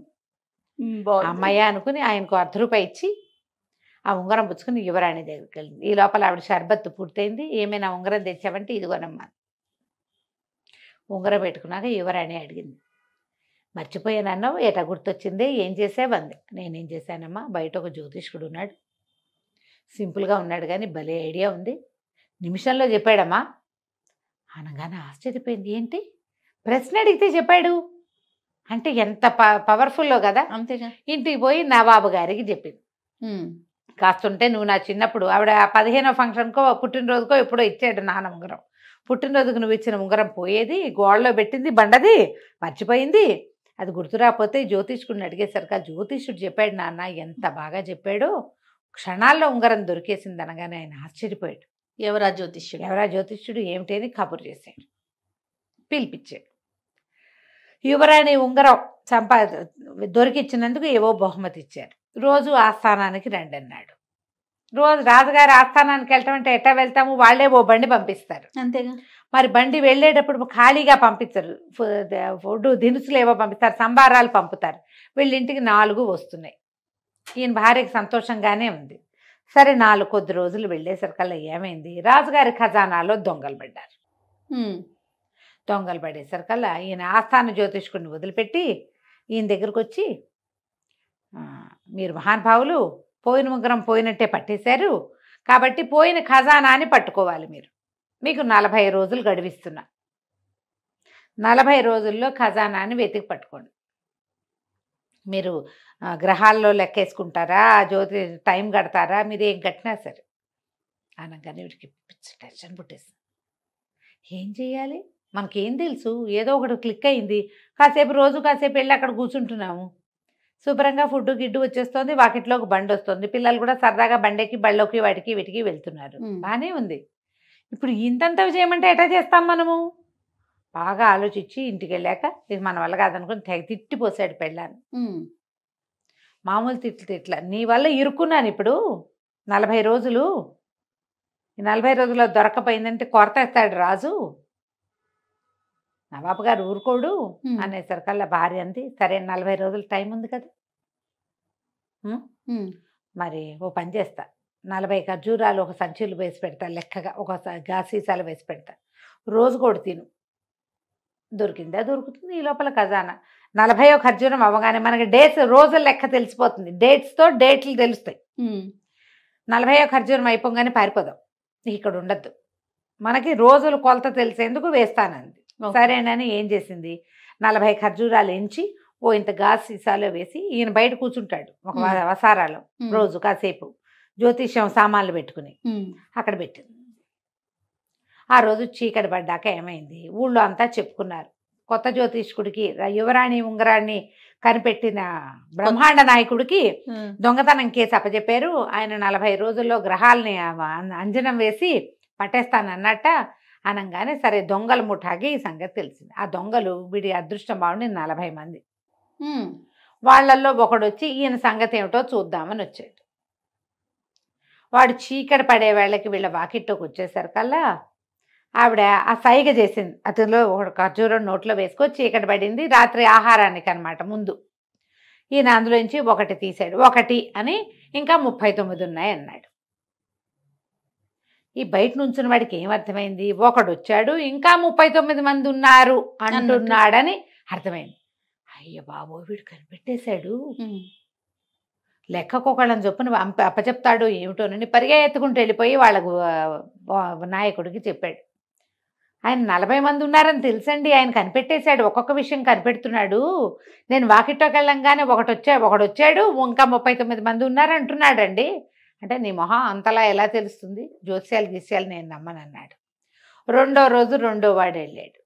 అమ్మయ్య అనుకుని ఆయనకు 10 రూపాయలు ఇచ్చి ఆ ఉంగరం పుచ్చుకుని యువరాణి దగ్గరికి వెళ్ళింది. ఈ లోపల ఆవిడ షర్బత్తు పూర్తయింది. ఏమైనా ఉంగరం తెచ్చావంటే ఇదిగోనమ్మా. ఉంగరం పెట్టుకున్నాక యువరాణి అడిగింది, మర్చిపోయానన్నావు, ఎటా గుర్తొచ్చింది, ఏం చేసావంది. నేనేం చేశానమ్మా, బయట ఒక జ్యోతిష్కుడు ఉన్నాడు, సింపుల్గా ఉన్నాడు కానీ భలే ఐడియా ఉంది, నిమిషంలో చెప్పాడమ్మా అనగానే ఆశ్చర్యపోయింది. ఏంటి ప్రశ్న అడిగితే చెప్పాడు అంటే ఎంత పవర్ఫుల్లో కదా. అంతేగా. ఇంటికి పోయి నవాబు గారికి చెప్పింది. కాస్తుంటే నువ్వు నా చిన్నప్పుడు, ఆవిడ 15వ ఫంక్షన్కో పుట్టినరోజుకో ఎప్పుడో ఇచ్చాడు నాన్న ఉంగరం. పుట్టినరోజుకు నువ్వు ఇచ్చిన ఉంగరం పోయేది, గోడలో పెట్టింది బండది, మర్చిపోయింది. అది గుర్తు రాకపోతే జ్యోతిష్కుడిని అడిగేసరికి ఆ జ్యోతిష్యుడు చెప్పాడు నాన్న, ఎంత బాగా చెప్పాడో, క్షణాల్లో ఉంగరం దొరికేసింది అనగానే ఆయన ఆశ్చర్యపోయాడు. ఎవరా జ్యోతిష్యుడు ఏమిటని కబురు చేశాడు, పిలిపించాడు. యువరాణి ఉంగరం దొరికిచ్చినందుకు ఏవో బహుమతి ఇచ్చారు. రోజు ఆస్థానానికి రండి అన్నాడు. రోజు రాజుగారి ఆస్థానానికి వెళ్ళటం అంటే ఎట్టా వెళ్తాము, వాళ్ళే ఓ బండి పంపిస్తారు. అంతేగా. మరి బండి వెళ్ళేటప్పుడు ఖాళీగా పంపించరు, ఫుడ్ దినుసులు ఏవో పంపిస్తారు, సంబారాలు పంపుతారు. వీళ్ళింటికి 4 వస్తున్నాయి. ఈయన భార్యకి సంతోషంగానే ఉంది. సరే 4 కొద్ది రోజులు వెళ్ళేసరికల్లా ఏమైంది, రాజుగారి ఖజానాలో దొంగలు పడ్డారు. దొంగలు పడేసరికల్లా ఈయన ఆస్థాన జ్యోతిష్కుడిని వదిలిపెట్టి ఈయన దగ్గరకు వచ్చి, మీరు మహానుభావులు, పోయిన ఉంగరం పోయినట్టే పట్టేశారు, కాబట్టి పోయిన ఖజానాని పట్టుకోవాలి, మీకు 40 రోజులు గడివిస్తున్నా, 40 రోజుల్లో ఖజానాని వెతికి పట్టుకోండి. మీరు గ్రహాల్లో లెక్కేసుకుంటారా, జ్యోతి టైం కడతారా, మీరు ఏం కట్టినా సరే అనగానే వీడికి టెన్షన్ పుట్టేస్తుంది. ఏం చేయాలి, మనకేం తెలుసు, ఏదో ఒకటి క్లిక్ అయింది, కాసేపు వెళ్ళి అక్కడ కూర్చుంటున్నాము, శుభ్రంగా ఫుడ్ గిడ్డు వచ్చేస్తుంది, వాకిట్లోకి బండి వస్తుంది, పిల్లలు కూడా సరదాగా బండెక్కి బళ్ళోకి వాటికి వీటికి వెళ్తున్నారు, బాగానే ఉంది. ఇప్పుడు ఇంతంత చేయమంటే ఎటా చేస్తాం మనము. బాగా ఆలోచించి ఇంటికి వెళ్ళాక ఇది మన వల్ల కాదనుకుని తెగ తిట్టిపోసాడు పెళ్ళాన్ని. మామూలు తిట్ల, నీ వల్ల ఇరుక్కున్నాను ఇప్పుడు 40 రోజులు, ఈ 40 రోజుల్లో దొరకపోయిందంటే కొరతేస్తాడు రాజు, నవాబు గారు ఊరుకోడు అనేసరికల్లా భార్య అంది, సరే 40 రోజులు టైం ఉంది కదా, మరి ఓ పని చేస్తా, 40 ఖర్జూరాలు ఒక సంచులు వేసి పెడతా, లెక్కగా ఒక సీసాలు వేసి పెడతా, రోజు కూడా తిను, దొరికిందా దొరుకుతుంది. ఈ లోపల ఖజానా 40వ ఖర్జూరం అవ్వగానే మనకి డేట్స్, రోజుల లెక్క తెలిసిపోతుంది, డేట్స్తో డేట్లు తెలుస్తాయి. 40వ ఖర్జూరం అయిపోగానే పారిపోదాం, ఇక్కడ ఉండద్దు, మనకి రోజులు కొలత తెలిసేందుకు వేస్తానంది. సరేనని ఏం చేసింది, 40 ఖర్జూరాలు ఎంచి ఓ ఇంత గాజు సీసాలో వేసి ఈయన బయట కూర్చుంటాడు ఒక వసారాలో, రోజు కాసేపు జ్యోతిష్యం సామాన్లు పెట్టుకుని అక్కడ పెట్టింది. ఆ రోజు చీకటి పడ్డాక ఏమైంది, ఊళ్ళో అంతా చెప్పుకున్నారు, కొత్త జ్యోతిష్కుడికి, యువరాణి ఉంగరాన్ని కనిపెట్టిన బ్రహ్మాండ నాయకుడికి దొంగతనం కేసు అప్పచెప్పారు. ఆయన 40 రోజుల్లో గ్రహాలని అంజనం వేసి పట్టేస్తానన్నట్ట అనగానే సరే దొంగల ముఠాకి ఈ సంగతి తెలిసింది. ఆ దొంగలు వీడి అదృష్టం బాగుండి 40 మంది. వాళ్ళల్లో ఒకడు వచ్చి ఈయన సంగతి ఏమిటో చూద్దామని వచ్చాడు. వాడు చీకటి పడే వేళకి వీళ్ళ వాకిట్లోకి వచ్చేసరికల్లా ఆవిడ ఆ సైగ చేసింది. అతనిలో ఒక ఖర్జూరం నోట్లో వేసుకో, చీకటి పడింది, రాత్రి ఆహారానికి అనమాట ముందు. ఈయన అందులోంచి ఒకటి తీశాడు. 1 అని ఇంకా 39 ఉన్నాయి అన్నాడు. ఈ బయట నుంచిన వాడికి ఏమర్థమైంది? ఒకడు వచ్చాడు, ఇంకా 39 మంది ఉన్నారు అంటున్నాడని అర్థమైంది. అయ్య బాబో, వీడు కనిపెట్టేశాడు, లెక్కకొకళ్ళని చొప్పున అప్పచెప్తాడు ఏమిటోనని పరిగెత్తుకుంటూ వెళ్ళిపోయి వాళ్ళకు నాయకుడికి చెప్పాడు. ఆయన 40 మంది ఉన్నారని తెలుసండి, ఆయన కనిపెట్టేశాడు, ఒక్కొక్క విషయం కనిపెడుతున్నాడు. నేను వాకిట్లోకి వెళ్ళంగానే ఒకడు వచ్చాడు, ఇంకా 39 మంది ఉన్నారు అంటున్నాడండి. అంటే నీ మొహం అంతలా ఎలా తెలుస్తుంది? జ్యోత్స్యాలు గిస్యాలు నేను నమ్మనన్నాడు. రెండో రోజు రెండో వాడు వెళ్ళాడు.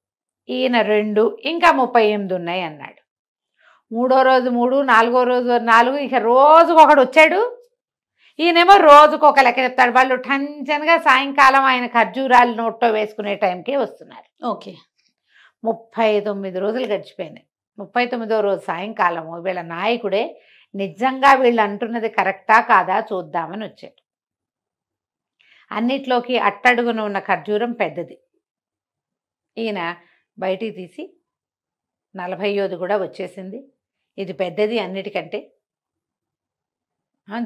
ఈయన 2 ఇంకా 38 ఉన్నాయి అన్నాడు. మూడో రోజు 3, నాలుగో రోజు 4, ఇక రోజుకు ఒకడు వచ్చాడు. ఈయనేమో రోజుకు ఒక లెక్క చెప్తాడు. వాళ్ళు టెన్షన్గా సాయంకాలం ఆయన ఖర్జూరాలు నోట్లో వేసుకునే టైంకే వస్తున్నారు. ఓకే, 39 రోజులు గడిచిపోయినాయి. 39వ రోజు సాయంకాలము వీళ్ళ నాయకుడే నిజంగా వీళ్ళు అంటున్నది కరెక్టా కాదా చూద్దామని వచ్చాడు. అన్నిట్లోకి అట్టడుగున ఉన్న ఖర్జూరం పెద్దది. ఈయన బయటికి తీసి 40వ కూడా వచ్చేసింది, ఇది పెద్దది అన్నిటికంటే,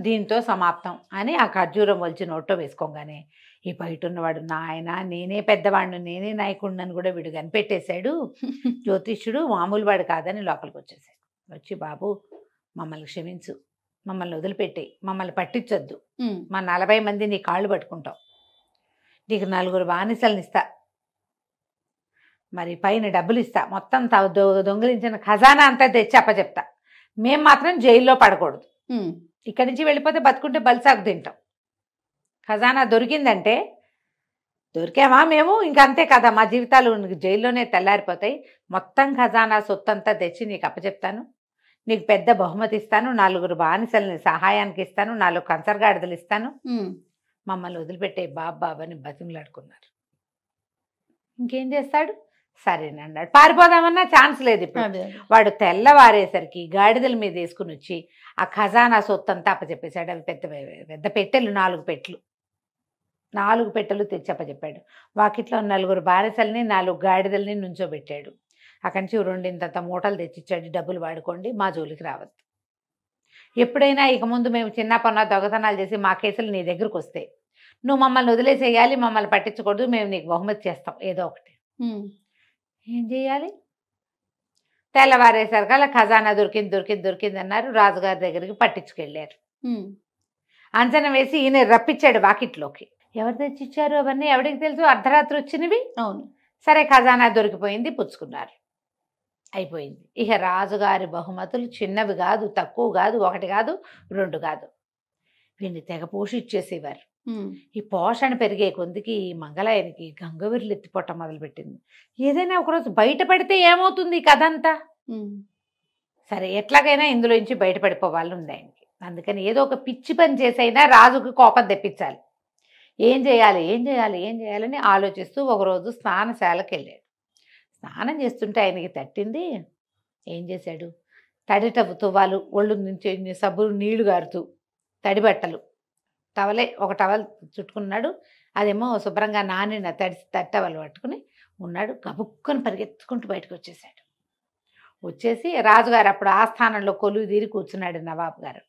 దీంతో సమాప్తం అని ఆ ఖర్జూరం వలిచి నోట్లో వేసుకోగానే ఈ బయట ఉన్నవాడు, నాయన నేనే పెద్దవాడిని, నేనే నాయకుడిని కూడా వీడు కనిపెట్టేశాడు, జ్యోతిష్యుడు మామూలు వాడు కాదని లోపలికి వచ్చేసాడు. వచ్చి బాబు మమ్మల్ని క్షమించు, మమ్మల్ని వదిలిపెట్టే, మమ్మల్ని పట్టించొద్దు, మా 40 మంది నీ కాళ్ళు పట్టుకుంటాం, నీకు 4 బానిసలను ఇస్తా, మరి పైన డబ్బులు ఇస్తా, మొత్తం దొంగిలించిన ఖజానా అంతా తెచ్చి అప్పచెప్తా, మేం మాత్రం జైల్లో పడకూడదు, ఇక్కడి నుంచి వెళ్ళిపోతే బతుకుంటే బలిసాకు తింటాం, ఖజానా దొరికిందంటే దొరికామా మేము ఇంకంతే కదా, మా జీవితాలు జైల్లోనే తెల్లారిపోతాయి, మొత్తం ఖజానా సొత్తంతా తెచ్చి నీకు అప్పచెప్తాను, నీకు పెద్ద బహుమతి ఇస్తాను, 4 బానిసల్ని సహాయానికి ఇస్తాను, 4 కంచరగాడిదలు ఇస్తాను, మమ్మల్ని వదిలిపెట్టే బాబాని బతిమలాడుకున్నారు. ఇంకేం చేస్తాడు? సరేనన్నాడు. పారిపోదామన్నా ఛాన్స్ లేదు ఇప్పుడు. వాడు తెల్లవారేసరికి గాడిదల మీద వేసుకుని వచ్చి ఆ ఖజానా సొత్తంతా అప్పచెప్పేశాడు. అవి పెద్ద పెద్ద పెట్టెలు, 4 పెట్టెలు, 4 పెట్టెలు తెచ్చి అప్పచెప్పాడు. వాకిట్లో 4 బానిసల్ని 4 గాడిదల్ని నుంచోబెట్టాడు. అక్కడి నుంచి 2 మూటలు తెచ్చిచ్చాడు, డబ్బులు వాడుకోండి, మా జోలికి రావద్దు, ఎప్పుడైనా ఇక ముందు మేము చిన్న పన్న దొంగతనాలు చేసి మా కేసులు నీ దగ్గరకు వస్తే నువ్వు మమ్మల్ని వదిలేసేయాలి, మమ్మల్ని పట్టించకూడదు, మేము నీకు బహుమతి చేస్తాం ఏదో ఒకటి. ఏం చేయాలి? తెల్లవారేసరికి అలా ఖజానా దొరికింది అన్నారు. రాజుగారి దగ్గరికి పట్టించుకెళ్ళారు. అంచనా వేసి ఈయన రప్పించాడు వాకిట్లోకి. ఎవరు తెచ్చిచ్చారు అవన్నీ ఎవరికి తెలుసు? అర్ధరాత్రి వచ్చినవి. అవును. సరే ఖజానా దొరికిపోయింది, పుచ్చుకున్నారు, అయిపోయింది. ఇక రాజుగారి బహుమతులు చిన్నవి కాదు, తక్కువ కాదు, 1 కాదు, 2 కాదు, వీడిని తెగ పోషించేసేవారు. ఈ పోషణ పెరిగే కొద్దికి ఈ మంగళాయనికి గంగవీరులు ఎత్తిపోవటం మొదలుపెట్టింది. ఏదైనా ఒకరోజు బయటపడితే ఏమవుతుంది ఈ కథ అంతా? సరే ఎట్లాగైనా ఇందులోంచి బయటపడిపోవాలి ఉంది ఆయనకి. అందుకని ఏదో ఒక పిచ్చి పని చేసైనా రాజుకు కోపం తెప్పించాలి. ఏం చేయాలని ఆలోచిస్తూ ఒకరోజు స్నానశాలకు వెళ్ళాడు. స్నానం చేస్తుంటే ఆయనకి తట్టింది. ఏం చేశాడు? తడిట తువ్వాలు, ఒళ్ళు నుంచి సబ్బు నీళ్లు గారుతూ, తడి బట్టలు, ఒక టవల్ చుట్టుకున్నాడు. అదేమో శుభ్రంగా నానిన తట్టవలు పట్టుకుని ఉన్నాడు. గబుక్కుని పరిగెత్తుకుంటూ బయటకు వచ్చేసాడు. వచ్చేసి రాజుగారు అప్పుడు ఆస్థానంలో కొలువు తీరి కూర్చున్నాడు నవాబు గారు.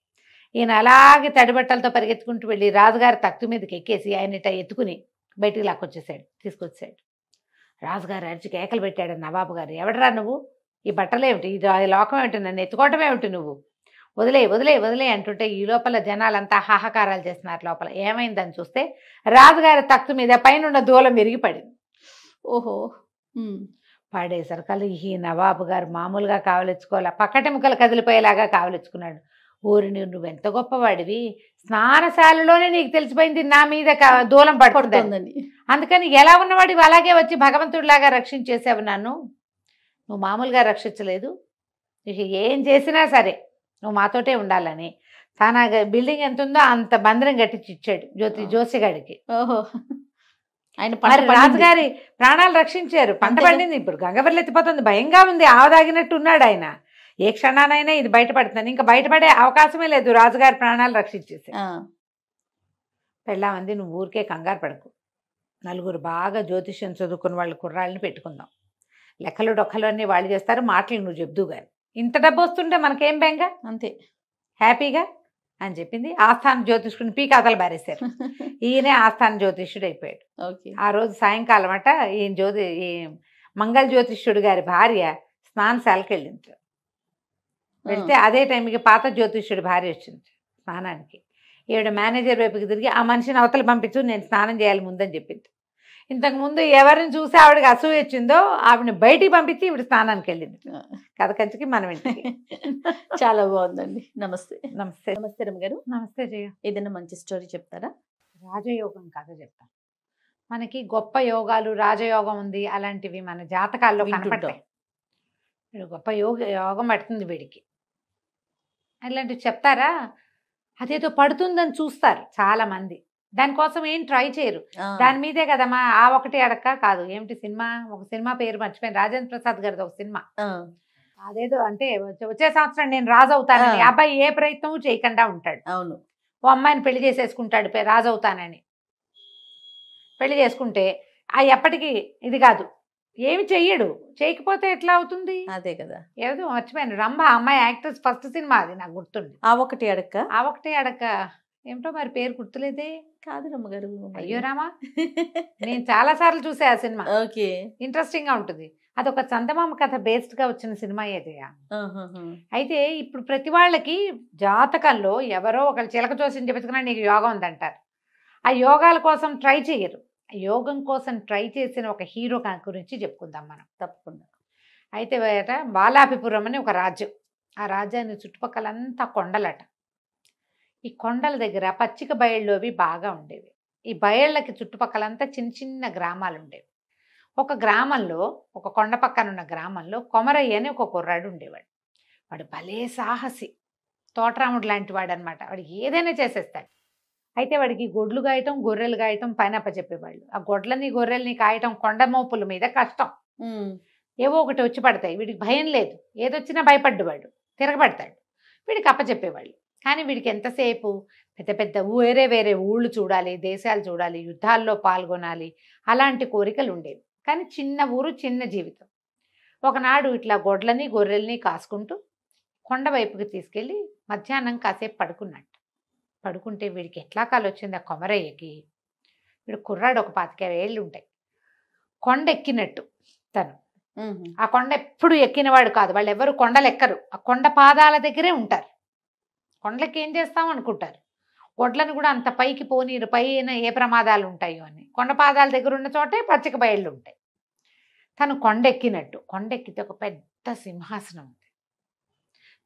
ఈయన అలాగే తడిబట్టలతో పరిగెత్తుకుంటూ వెళ్ళి రాజుగారి తక్తు మీదకి ఎక్కేసి ఆయన ఇట ఎత్తుకుని బయటికి తీసుకొచ్చాడు. రాజుగారు అరిచి కేకలు పెట్టాడు నవాబు గారు, ఎవడరా నువ్వు? ఈ బట్టలేమిటి? ఈ లోకం ఏమిటి? నన్ను ఎత్తుకోవటం ఏమిటి? నువ్వు వదిలే అంటుంటే ఈ లోపల జనాలంతా హాహాకారాలు చేస్తున్నారు. లోపల ఏమైందని చూస్తే రాజుగారి తక్తు మీద పైన దూలం విరిగి పడింది. ఓహో. పడేసరికల్లా ఈ నవాబు గారు మామూలుగా కావలించుకోవాలా, పక్కటెముకలు కదిలిపోయేలాగా కావలించుకున్నాడు. ఊరిని నువ్వెంత గొప్పవాడివి, స్నానశాలలోనే నీకు తెలిసిపోయింది నా మీద దూలం పడుతుందని, అందుకని ఎలా ఉన్నవాడివి అలాగే వచ్చి భగవంతుడిలాగా రక్షించేసావు నన్ను, నువ్వు మామూలుగా రక్షించలేదు, ఇక ఏం చేసినా సరే నువ్వు మాతోటే ఉండాలని తన బిల్డింగ్ ఎంత ఉందో అంత బందరం కట్టించి ఇచ్చాడు జోసిగాడికి. ఓహో. ఆయన మరి రాజుగారి ప్రాణాలు రక్షించారు, పంట అంతేగా. పండింది. ఇప్పుడు గంగవల్లి ఎత్తిపోతుంది, భయంగా ఉంది, ఆవదాగినట్టు ఉన్నాడు ఆయన. ఏ క్షణానైనా ఇది బయటపడుతుంది, ఇంకా బయటపడే అవకాశమే లేదు. రాజుగారి ప్రాణాలు రక్షించేసి పెళ్ళామంది, నువ్వు ఊరికే కంగారు పడకు, నలుగురు బాగా జ్యోతిష్యం చదువుకున్న వాళ్ళు కుర్రాళ్ళని పెట్టుకుందాం, లెక్కలు డొక్కలు అన్నీ వాళ్ళు చేస్తారు, మాటలు నువ్వు చెప్దు కానీ ఇంత డబ్బు వస్తుంటే మనకేం బెంగ, అంతే హ్యాపీగా అని చెప్పింది. ఆస్థాన జ్యోతిష్కుని పీకాతలు బారేశారు. ఈయనే ఆస్థాన జ్యోతిష్యుడు అయిపోయాడు. ఓకే. ఆ రోజు సాయంకాలం అట ఈ మంగళ జ్యోతిష్యుడు గారి భార్య స్నానశాలకు వెళ్ళింది. వెళ్తే అదే టైంకి పాత జ్యోతిష్యుడి భార్య వచ్చింది స్నానానికి. ఈవిడ మేనేజర్ వైపుకి తిరిగి, ఆ మనిషిని అవతల పంపించు, నేను స్నానం చేయాలి ముందని చెప్పింది. ఇంతకుముందు ఎవరిని చూసి ఆవిడకి అసూయ వచ్చిందో ఆవిడని బయటికి పంపించి ఈవిడ స్నానానికి వెళ్ళింది. కథ కంచికి మనం ఇంటికి. చాలా బాగుందండి. నమస్తే. నమస్తే. నమస్తే రమ్మగారు. నమస్తే జయ. ఏదైనా మంచి స్టోరీ చెప్తారా? రాజయోగం కథ చెప్తాను. మనకి గొప్ప యోగాలు, రాజయోగం ఉంది, అలాంటివి మన జాతకాల్లో కనపడతాయి. వీడు గొప్ప యోగం పడుతుంది వీడికి, అలాంటివి చెప్తారా? అదేదో పడుతుందని చూస్తారు చాలా మంది, దానికోసం ఏం ట్రై చేయరు. దాని మీదే కదమ్మా ఆ ఒకటి అడక్క కాదు. ఏమిటి సినిమా, ఒక సినిమా పేరు మర్చిపోయాను, రాజేంద్ర ప్రసాద్ గారిది ఒక సినిమా. అదేదో అంటే వచ్చే సంవత్సరం నేను రాజు అవుతానని, అబ్బాయి ఏ ప్రయత్నం చేయకుండా ఉంటాడు. అవును. ఓ అమ్మాయిని పెళ్లి చేసేసుకుంటాడు, రాజు అవుతానని. పెళ్లి చేసుకుంటే ఎప్పటికీ ఇది కాదు, ఏమి చెయ్యడు. చేయకపోతే ఎట్లా అవుతుంది? అదే కదా. ఏదో మర్చిపోయాను, రంభ అమ్మాయి యాక్టర్స్ ఫస్ట్ సినిమా, అది నాకు గుర్తుంది. ఆ ఒకటి అడక్క. ఆ ఒకటి అడక్క ఏమిటో మరి పేరు గుర్తులేదే. కాదు రమ్మగారు. అయ్యో రామా, నేను చాలా సార్లు చూసా ఆ సినిమా. ఓకే. ఇంట్రెస్టింగ్ గా ఉంటుంది. అదొక చందమామ కథ బేస్డ్ గా వచ్చిన సినిమా ఏదయ్యా. అయితే ఇప్పుడు ప్రతి వాళ్ళకి జాతకంలో ఎవరో ఒకళ్ళు చిలక చూసి చెప్పుకున్నా నీకు యోగం ఉందంటారు. ఆ యోగాల కోసం ట్రై చేయరు. యోగం కోసం ట్రై చేసిన ఒక హీరో గురించి చెప్పుకుందాం మనం. తప్పకుండా. అయితే బాలాపిపురం అని ఒక రాజ్యం. ఆ రాజ్యాన్ని చుట్టుపక్కలంతా కొండలట. ఈ కొండల దగ్గర పచ్చిక బయళ్ళు అవి బాగా ఉండేవి. ఈ బయళ్ళకి చుట్టుపక్కలంతా చిన్న చిన్న గ్రామాలు ఉండేవి. ఒక గ్రామంలో, ఒక కొండ పక్కన ఉన్న గ్రామంలో కొమరయ్య అని ఒక కుర్రాడు ఉండేవాడు. వాడు భలే సాహసి, తోటరాముడు లాంటి వాడు అనమాట. వాడు ఏదైనా చేసేస్తాడు. అయితే వాడికి గొడ్లు గాయటం, గొర్రెలు గాయటం పైన అప్పచెప్పేవాళ్ళు. ఆ గొడ్లని గొర్రెల్ని కాయటం కొండ మోపుల మీద కష్టం. ఏవో ఒకటి వచ్చి పడతాయి. వీడికి భయం లేదు, ఏదొచ్చినా భయపడ్డవాడు, తిరగబడతాడు. వీడికి అప్పచెప్పేవాళ్ళు. కానీ వీడికి ఎంతసేపు పెద్ద పెద్ద వేరే వేరే ఊళ్ళు చూడాలి, దేశాలు చూడాలి, యుద్ధాల్లో పాల్గొనాలి, అలాంటి కోరికలు ఉండేవి. కానీ చిన్న ఊరు, చిన్న జీవితం. ఒకనాడు ఇట్లా గొడ్లని గొర్రెల్ని కాసుకుంటూ కొండ వైపుకి తీసుకెళ్ళి మధ్యాహ్నం కాసేపు పడుకున్నాడు. పడుకుంటే వీడికి ఎట్లా కాలు వచ్చింది ఆ కొమరయ్యకి. వీడు కుర్రాడు, ఒక 25 ఏళ్ళు ఉంటాయి. కొండ ఎక్కినట్టు తను. ఆ కొండ ఎప్పుడు ఎక్కినవాడు కాదు. వాళ్ళు ఎవరు కొండలు ఎక్కరు, ఆ కొండ పాదాల దగ్గరే ఉంటారు. కొండలకి ఏం చేస్తాం అనుకుంటారు. గొడ్లను కూడా అంత పైకి పోనీరు, పైన ఏ ప్రమాదాలు ఉంటాయో అని. కొండ పాదాల దగ్గర ఉన్న చోటే పచ్చిక బయళ్ళు ఉంటాయి. తను కొండెక్కినట్టు, కొండెక్కితే ఒక పెద్ద సింహాసనం ఉంది.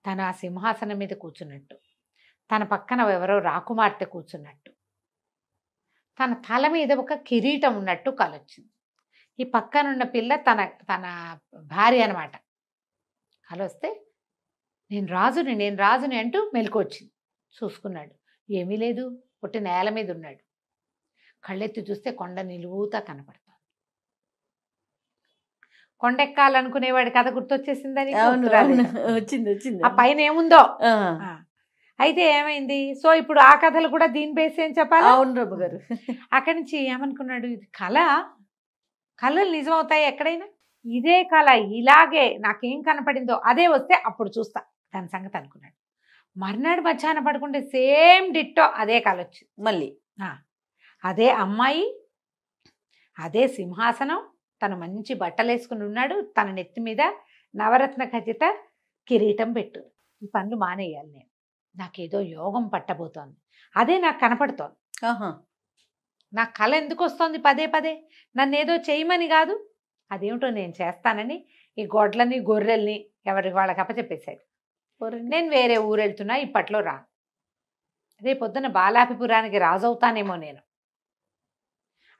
తను ఆ సింహాసనం మీద కూర్చున్నట్టు, తన పక్కన ఎవరో రాకుమార్తె కూర్చున్నట్టు, తన తల మీద ఒక కిరీటం ఉన్నట్టు కలొచ్చింది. ఈ పక్కనున్న పిల్ల తన తన భార్య అనమాట. కలొస్తే నేను రాజుని అంటూ మెలకువచ్చింది. చూసుకున్నాడు, ఏమీ లేదు, పుట్టి నేల మీద ఉన్నాడు. కళ్ళెత్తి చూస్తే కొండ నిలువుతా కనపడుతుంది. కొండెక్కాలనుకునేవాడి కథ గుర్తొచ్చేసిందని వచ్చింది. ఆ పైన ఏముందో. అయితే ఏమైంది? సో ఇప్పుడు ఆ కథలు కూడా దీని బేస్ ఏం చెప్పాలి? అవును రఘు గారు. అక్కడి నుంచి ఏమనుకున్నాడు, ఇది కళలు నిజమవుతాయి ఎక్కడైనా. ఇదే కళ ఇలాగే నాకేం కనపడిందో అదే వస్తే అప్పుడు చూస్తా దాని సంగతి అనుకున్నాడు. మర్నాడు మధ్యాహ్నం పడుకుంటే సేమ్ డిట్టో అదే కళ వచ్చింది మళ్ళీ. అదే అమ్మాయి, అదే సింహాసనం, తను మంచి బట్టలు వేసుకుని ఉన్నాడు, తన నెత్తి మీద నవరత్న ఖచ్చిత కిరీటం పెట్టు. ఈ పనులు మానేయాలి నేను, నాకేదో యోగం పట్టబోతోంది, అదే నాకు కనపడుతోంది. నా కళ ఎందుకు వస్తుంది పదే పదే? నన్ను ఏదో చేయమని కాదు, అదేమిటో నేను చేస్తానని ఈ గొడ్లని గొర్రెల్ని ఎవరికి వాళ్ళకి అప్పచెప్పేశాడు. నేను వేరే ఊరు వెళ్తున్నా, ఇప్పట్లో రా, రేపొద్దున బాలాపిపురానికి రాజవుతానేమో నేను.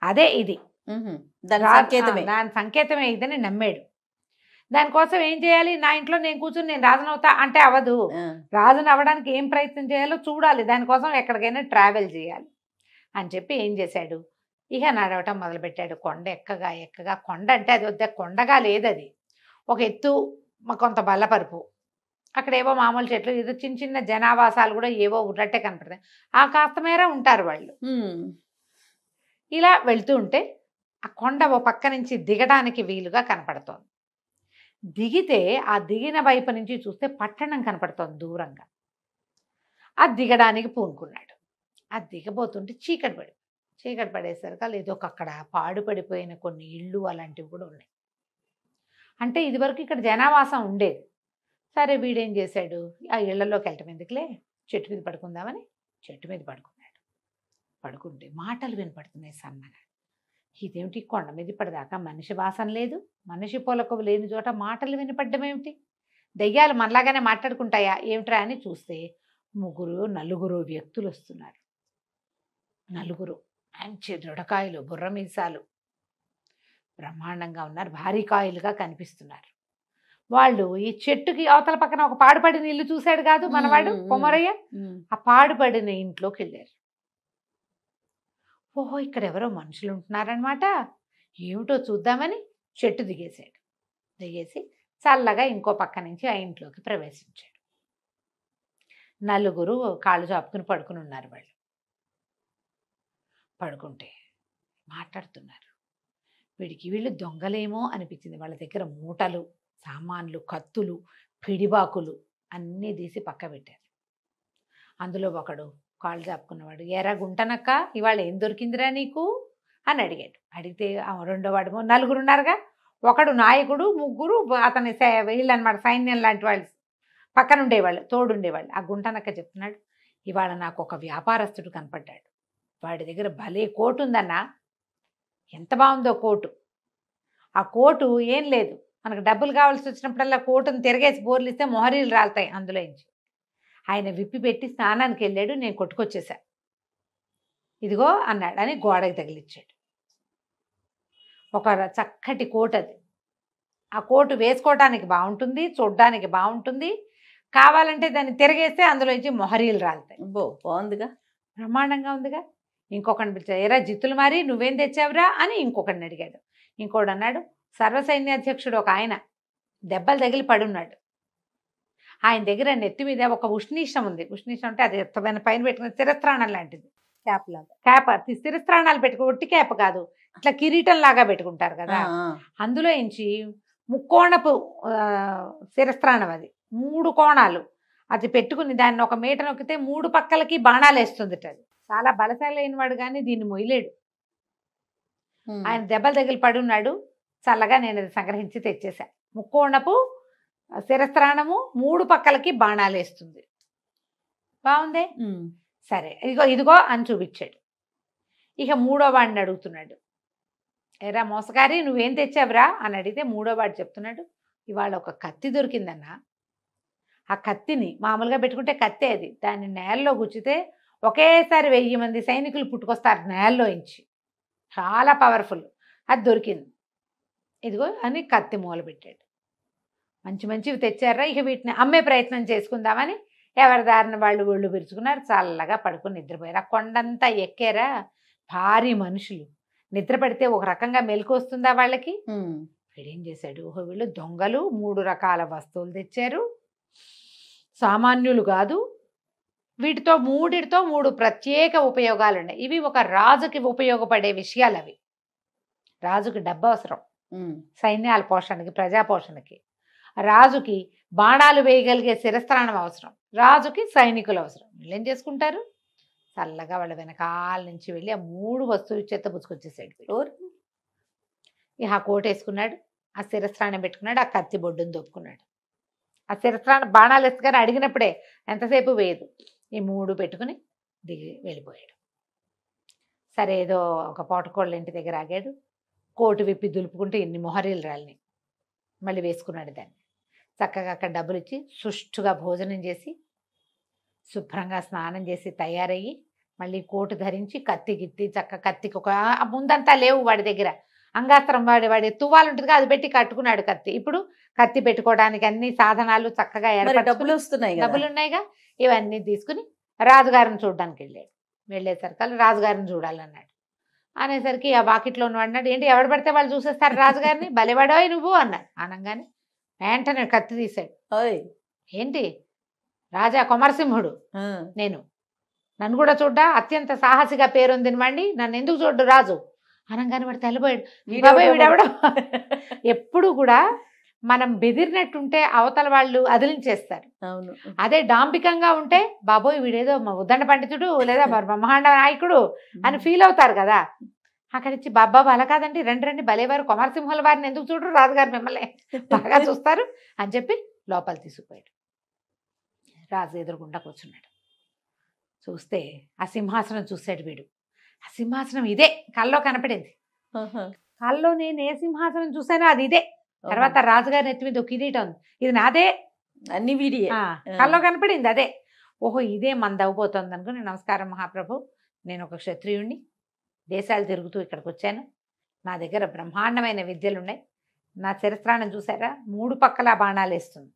అదే ఇది దాని సంకేతమే ఇదని నమ్మాడు. దానికోసం ఏం చేయాలి? నా ఇంట్లో నేను కూర్చుని నేను రాజునవుతా అంటే అవ్వదు. రాజుని అవ్వడానికి ఏం ప్రయత్నం చేయాలో చూడాలి. దానికోసం ఎక్కడికైనా ట్రావెల్ చేయాలి అని చెప్పి ఏం చేశాడు, ఇక నడవటం మొదలుపెట్టాడు. కొండ ఎక్కగా ఎక్కగా, కొండ అంటే అది వద్ద కొండగా లేదు, అది ఒక ఎత్తు, కొంత బల్లపరుపు, అక్కడ ఏవో మామూలు చెట్లు, ఏదో చిన్న చిన్న జనావాసాలు కూడా ఏవో ఉన్నట్టే కనపడతాయి. ఆ కాస్త మేర ఉంటారు వాళ్ళు. ఇలా వెళ్తూ ఉంటే ఆ కొండ ఓ పక్క నుంచి దిగడానికి వీలుగా కనపడుతోంది. దిగితే ఆ దిగిన వైపు నుంచి చూస్తే పట్టణం కనపడుతోంది దూరంగా. ఆ దిగడానికి పూనుకున్నాడు. ఆ దిగబోతుంటే చీకటి పడేసరికి ఏదో అక్కడ పాడుపడిపోయిన కొన్ని ఇళ్ళు అలాంటివి కూడా ఉన్నాయి. అంటే ఇదివరకు ఇక్కడ జనావాసం ఉండేది. సరే వీడేం చేశాడు, ఆ ఇళ్లలోకి వెళ్ళటం ఎందుకులే, చెట్టు మీద పడుకుందామని చెట్టు మీద పడుకున్నాడు. పడుకుంటే మాటలు వినపడుతున్నాయి సన్నగా. ఇదేమిటి, కొండ మీద ఇప్పటిదాకా మనిషి వాసన లేదు, మనిషి పొలకవు లేని చోట మాటలు వినపడ్డం ఏమిటి, దెయ్యాలు మనలాగానే మాట్లాడుకుంటాయా ఏమిట్రా అని చూస్తే నలుగురు వ్యక్తులు వస్తున్నారు. నలుగురు మంచి దృఢకాయలు, బుర్ర మీసాలు, బ్రహ్మాండంగా ఉన్నారు, భారీ కాయలుగా కనిపిస్తున్నారు. వాళ్ళు ఈ చెట్టుకి అవతల పక్కన ఒక పాడుపడిన ఇల్లు చూశాడు కాదు మనవాడు కొమరయ్య, ఆ పాడుపడిన ఇంట్లోకి వెళ్ళారు. ఓహో, ఇక్కడ ఎవరో మనుషులు ఉంటున్నారనమాట, ఏమిటో చూద్దామని చెట్టు దిగేసి చల్లగా ఇంకో పక్క నుంచి ఆ ఇంట్లోకి ప్రవేశించాడు. నలుగురు కాళ్ళు చాపుకుని పడుకుని ఉన్నారు. వాళ్ళు పడుకుంటే మాట్లాడుతున్నారు. వీళ్ళు దొంగలేమో అనిపించింది. వాళ్ళ దగ్గర మూటలు, సామాన్లు, కత్తులు, పిడిబాకులు అన్నీ తీసి పక్క పెట్టారు. అందులో ఒకడు కాళ్ళు చాపుకున్నవాడు, ఎరా గుంటనక్క, ఇవాళ ఏం దొరికిందిరా నీకు అని అడిగాడు. అడిగితే రెండో వాడు, నలుగురు ఉన్నారుగా, ఒకడు నాయకుడు, ముగ్గురు అతని వీళ్ళు అనమాట, సైన్యం లాంటి వాళ్ళు పక్కన ఉండేవాళ్ళు, తోడుండేవాళ్ళు. ఆ గుంటనక్క చెప్తున్నాడు, ఇవాళ నాకు ఒక వ్యాపారస్తుడు కనపడ్డాడు, వాడి దగ్గర భలే కోటు ఉందన్నా, ఎంత బాగుందో కోటు. ఆ కోటు ఏం లేదు, మనకు డబ్బులు కావాల్సి వచ్చినప్పుడల్లా కోటును తిరగేసి బోర్లు ఇస్తే మొహరీలు రాలుతాయి అందులోంచి. ఆయన విప్పి పెట్టి స్నానానికి వెళ్ళాడు, నేను కొట్టుకొచ్చేసా, ఇదిగో అన్నాడు అని గోడకి తగిలిచ్చాడు. ఒక చక్కటి కోటు అది. ఆ కోటు వేసుకోవడానికి బాగుంటుంది, చూడడానికి బాగుంటుంది, కావాలంటే దాన్ని తిరగేస్తే అందులోంచి మొహరీలు రాలుతాయి. బాగుందిగా, బ్రహ్మాండంగా ఉందిగా. ఇంకొకటి పిలిచాడు, ఎరా జిత్తులు మరి నువ్వేం తెచ్చావురా అని ఇంకొకటిని అడిగాడు. ఇంకోటి అన్నాడు, సర్వసైన్యాధ్యక్షుడు ఒక ఆయన దెబ్బలు తగిలి పడున్నాడు, ఆయన దగ్గర నెత్తి మీద ఒక ఉష్ణీషం ఉంది. ఉష్ణీషం అంటే అది పైన పెట్టుకున్న శిరస్త్రాణం లాంటిది, క్యాప్, శిరస్త్రాణాలు ఒట్టి క్యాప్ కాదు, ఇట్లా కిరీటం లాగా పెట్టుకుంటారు కదా, అందులో నుంచి ముక్కోణపు శిరస్త్రాణం, అది 3 కోణాలు, అది పెట్టుకుని దాన్ని ఒక మీట నొక్కితే 3 పక్కలకి బాణాలు వేస్తుంది. అది చాలా బలశాలి అయినవాడు కానీ దీన్ని మొయ్యలేడు. ఆయన దెబ్బలు తగిలి పడున్నాడు, చల్లగా నేను అది సంగ్రహించి తెచ్చేసా. ముక్కోణపు శిరస్త్రాణము, 3 పక్కలకి బాణాలు వేస్తుంది, బాగుందే, సరే ఇదిగో అని చూపించాడు. ఇక మూడో వాడిని అడుగుతున్నాడు, ఎరా మోసగారి నువ్వేం తెచ్చావురా అని అడిగితే మూడో వాడు చెప్తున్నాడు, ఇవాళ ఒక కత్తి దొరికిందన్నా, ఆ కత్తిని మామూలుగా పెట్టుకుంటే కత్తే అది, దాన్ని నేలలో గుచ్చితే ఒకేసారి 1000 మంది సైనికులు పుట్టుకొస్తారు నేలలో నుంచి, చాలా పవర్ఫుల్, అది దొరికింది, ఇదిగో అని కత్తి మూల పెట్టాడు. మంచివి తెచ్చారా, ఇక వీటిని అమ్మే ప్రయత్నం చేసుకుందామని ఎవరి దారిన వాళ్ళు ఒళ్ళు విరుచుకున్నారు, చల్లగా పడుకుని నిద్రపోయారు. ఆ కొండంతా ఎక్కారా, భారీ మనుషులు, నిద్ర పడితే ఒక రకంగా మెలకు వస్తుందా వాళ్ళకి. వీడేం చేశాడు, ఓహో వీళ్ళు దొంగలు, 3 రకాల వస్తువులు తెచ్చారు, సామాన్యులు కాదు, వీటితో 3 ప్రత్యేక ఉపయోగాలు ఉన్నాయి. ఇవి ఒక రాజుకి ఉపయోగపడే విషయాలు. అవి రాజుకి డబ్బు అవసరం, సైన్యాల పోషణకి, ప్రజా పోషణకి, రాజుకి బాణాలు వేయగలిగే శిరస్త్రాణం అవసరం, రాజుకి సైనికులు అవసరం. వీళ్ళు ఏం చేసుకుంటారు, చల్లగా వాళ్ళ వెనకాల నుంచి వెళ్ళి ఆ 3 వస్తువులు చేత పుచ్చుకొచ్చేసాడు. ఇక ఆ కోట వేసుకున్నాడు, ఆ శిరస్త్రాణం పెట్టుకున్నాడు, ఆ కత్తి బొడ్డును దొప్పుకున్నాడు. ఆ శిరస్త్రాణం బాణాలు వేసుకొని అడిగినప్పుడే ఎంతసేపు వేయదు, ఈ 3 పెట్టుకుని దిగి వెళ్ళిపోయాడు. సరే ఏదో ఒక పోటకోళ్ళ ఇంటి దగ్గర ఆగాడు, కోటు విప్పి దులుపుకుంటూ ఇన్ని మొహరీలు రాలిని మళ్ళీ వేసుకున్నాడు. దాన్ని చక్కగా అక్కడ డబ్బులు ఇచ్చి సుష్టుగా భోజనం చేసి శుభ్రంగా స్నానం చేసి తయారయ్యి మళ్ళీ కోటు ధరించి కత్తికి ఒక ముందంతా లేవు వాడి దగ్గర, అంగాస్త్రం వాడి తువ్వాలు ఉంటుంది అది పెట్టి కట్టుకున్నాడు కత్తి. ఇప్పుడు కత్తి పెట్టుకోవడానికి అన్ని సాధనాలు చక్కగా డబ్బులు ఉన్నాయిగా, ఇవన్నీ తీసుకుని రాజుగారిని చూడడానికి వెళ్ళాడు. వెళ్ళేసరికి రాజుగారిని చూడాలన్నాడు. అనేసరికి ఆ వాకిట్లో ఉన్న అన్నాడు, ఏంటి ఎవడు పడితే వాళ్ళు చూసేస్తారు రాజుగారిని, బలివాడోయ్ నువ్వు అన్నాడు. అనగానే వెంటనే కత్తి తీశాడు. ఏంటి రాజా కొమరసింహుడు నేను, నన్ను కూడా చూడ్డా, అత్యంత సాహసిగా పేరొందిన వాడిని నన్ను ఎందుకు చూడ్డు రాజు అనగానే వాడు తెల్లబోయాడు. వీడెవడో. ఎప్పుడు కూడా మనం బెదిరినట్టుంటే అవతల వాళ్ళు అదిలించేస్తారు. అవును. అదే డాంబికంగా ఉంటే బాబోయ్ వీడేదో ఉద్దండ పండితుడు లేదా బ్రహ్మాండ నాయకుడు అని ఫీల్ అవుతారు కదా. అక్కడి నుంచి బాబా అలా కాదండి, రండి రండి భలేవారు కొమరసింహుల వారిని ఎందుకు చూడరు, రాజుగారు మిమ్మల్ని బాగా చూస్తారు అని చెప్పి లోపల తీసుకుపోయాడు. రాజు ఎదురుగుండా కూర్చున్నాడు. చూస్తే ఆ సింహాసనం చూశాడు వీడు. ఆ సింహాసనం ఇదే కల్లో కనపడింది. కల్లో నేను ఏ సింహాసనం చూసానో అది ఇదే. తర్వాత రాజుగారి ఎత్తి మీద ఒక కిరీటం ఉంది, ఇది నాదే, అన్ని వీడియే. కల్లో కనపడింది అదే. ఓహో ఇదే మంది అవ్వబోతోంది అనుకుని, నమస్కారం మహాప్రభు, నేను ఒక క్షత్రియుణ్ణి, దేశాలు తిరుగుతూ ఇక్కడికి వచ్చాను, నా దగ్గర బ్రహ్మాండమైన విద్యలు ఉన్నాయి, నా చరిత్రాన్ని చూసారా 3 పక్కల బాణాలు వేస్తుంది,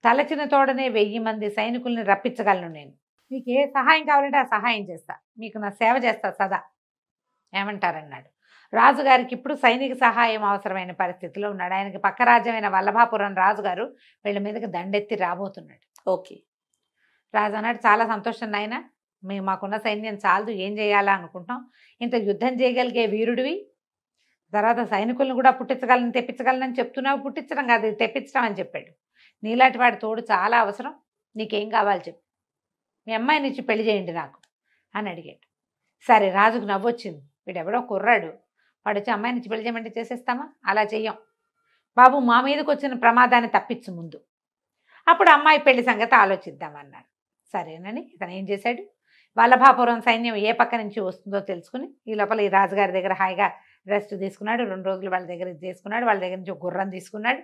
తలచిన తోడనే 1000 మంది సైనికుల్ని రప్పించగలను నేను, మీకు ఏ సహాయం కావాలంటే ఆ సహాయం చేస్తా, మీకు నా సేవ చేస్తా సదా, ఏమంటారన్నాడు. రాజుగారికి ఇప్పుడు సైనిక సహాయం అవసరమైన పరిస్థితిలో ఉన్నాడు. ఆయనకి పక్క రాజ్యమైన వల్లభాపురం రాజుగారు వీళ్ళ మీదకి దండెత్తి రాబోతున్నాడు. ఓకే. రాజు అన్నాడు, చాలా సంతోషం నాయన, మేము మాకున్న సైన్యం చాలదు, ఏం చేయాలా అనుకుంటాం, ఇంత యుద్ధం చేయగలిగే వీరుడివి, తర్వాత సైనికులను కూడా తెప్పించగలనని చెప్తున్నావు, పుట్టించడం కాదు తెప్పించడం అని చెప్పాడు. నీలాంటి వాడి తోడు చాలా అవసరం, నీకేం కావాలి చెప్పు, మీ అమ్మాయిని ఇచ్చి పెళ్లి చేయండి నాకు అని అడిగాడు. సరే రాజుకు నవ్వొచ్చింది, వీడెవడో కుర్రాడు, వాడు వచ్చి అమ్మాయిని ఇచ్చి పెళ్లి చేయమంటే చేసేస్తామా, అలా చెయ్యం బాబు, మా మీదకి వచ్చిన ప్రమాదాన్ని తప్పించు ముందు, అప్పుడు అమ్మాయి పెళ్లి సంగతి ఆలోచిద్దామన్నారు. సరేనని ఇతను ఏం చేశాడు, వల్లభాపురం సైన్యం ఏ పక్క నుంచి వస్తుందో తెలుసుకుని ఈ లోపల ఈ రాజుగారి దగ్గర హాయిగా రెస్ట్ తీసుకున్నాడు. 2 రోజులు వాళ్ళ దగ్గర తీసుకున్నాడు. వాళ్ళ దగ్గర నుంచి ఒక గుర్రం తీసుకున్నాడు.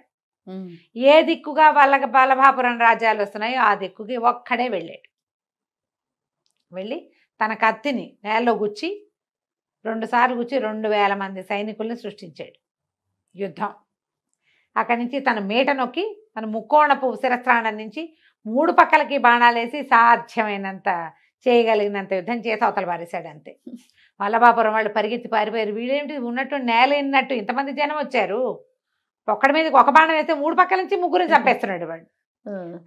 ఏ దిక్కుగా వల్లభాపురం రాజ్యాలు వస్తున్నాయో ఆ దిక్కుకి ఒక్కడే వెళ్ళాడు. వెళ్ళి తన కత్తిని నేలలో గుచ్చి 2 సార్లు గుచ్చి 2000 మంది సైనికుల్ని సృష్టించాడు. యుద్ధం అక్కడి నుంచి తన మీట నొక్కి తన ముక్కోణపు శిరస్త్రాణం నుంచి 3 పక్కలకి బాణాలేసి సాధ్యమైనంత చేయగలిగినంత యుద్ధం చేసి అవతల పారేశాడు. అంతే. వల్లభాపురం వాళ్ళు పరిగెత్తి పారిపోయారు. వీడేంటి ఉన్నట్టు నేల ఇన్నట్టు ఇంతమంది జనం వచ్చారు, ఒక్కడి మీదకి ఒక బాణం వేస్తే 3 పక్కల నుంచి 3 చంపేస్తున్నాడు వాడు.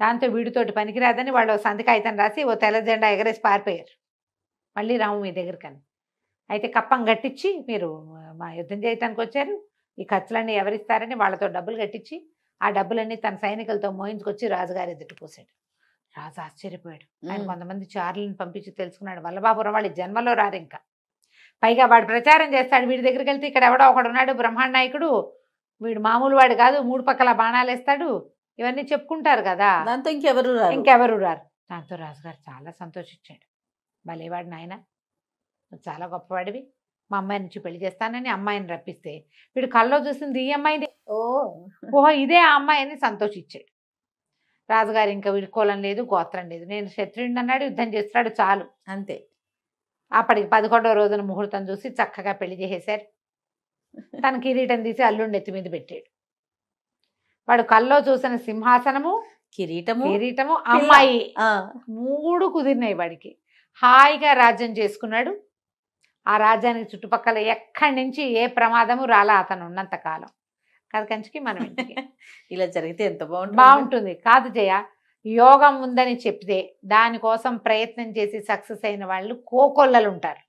దాంతో వీడితోటి పనికిరాదని వాళ్ళు సంధి కాగితం రాసి ఓ తెల్ల జెండా ఎగరేసి పారిపోయారు. మళ్ళీ రాము మీ దగ్గరికని. అయితే కప్పం కట్టించి, మీరు మా యుద్ధం చేయటానికి వచ్చారు, ఈ ఖర్చులన్నీ ఎవరిస్తారని వాళ్ళతో డబ్బులు కట్టించి ఆ డబ్బులన్నీ తన సైనికులతో మోయించుకొచ్చి రాజుగారి ఎదుటి పోసాడు. రాజు ఆశ్చర్యపోయాడు. ఆయన కొంతమంది చారులను పంపించి తెలుసుకున్నాడు, వల్లభాపురం వాళ్ళు జన్మలో రారు ఇంకా, పైగా వాడు ప్రచారం చేస్తాడు, వీడి దగ్గరికి వెళ్తే ఇక్కడ ఎవడో ఒకడు ఉన్నాడు బ్రహ్మాండ నాయకుడు, వీడు మామూలు వాడు కాదు, 3 పక్కల బాణాలు వేస్తాడు, ఇవన్నీ చెప్పుకుంటారు కదా, దాంతో ఇంకెవరు రారు. దాంతో రాజుగారు చాలా సంతోషించాడు. భలేవాడు నాయన, చాలా గొప్పవాడివి, మా అమ్మాయి నుంచి పెళ్లి చేస్తానని అమ్మాయిని రప్పిస్తే వీడు కల్లో చూసింది ఈ అమ్మాయిని, ఓహో ఇదే ఆ అమ్మాయిని సంతోషించాడు. రాజుగారు ఇంకా వీడి కులం లేదు గోత్రం లేదు, నేను క్షత్రియుడిని అన్నాడు, యుద్ధం చేస్తున్నాడు చాలు అంతే. అప్పటికి 11వ రోజున ముహూర్తం చూసి చక్కగా పెళ్లి చేసేశారు. తన కిరీటం తీసి అల్లుండి ఎత్తి మీద పెట్టాడు. వాడు కల్లో చూసిన సింహాసనము కిరీటము అమ్మాయి 3 కుదిరినాయి వాడికి. హాయిగా రాజ్యం చేసుకున్నాడు. ఆ రాజ్యానికి చుట్టుపక్కల ఎక్కడి నుంచి ఏ ప్రమాదము రాలా అతను ఉన్నంత కాలం. కాదు కంచికి మనం ఇంటికి ఇలా జరిగితే ఎంత బాగుంటుంది కాదు జయ. యోగం ఉందని చెప్తే దానికోసం ప్రయత్నం చేసి సక్సెస్ అయిన వాళ్ళు కోకొల్లలు ఉంటారు.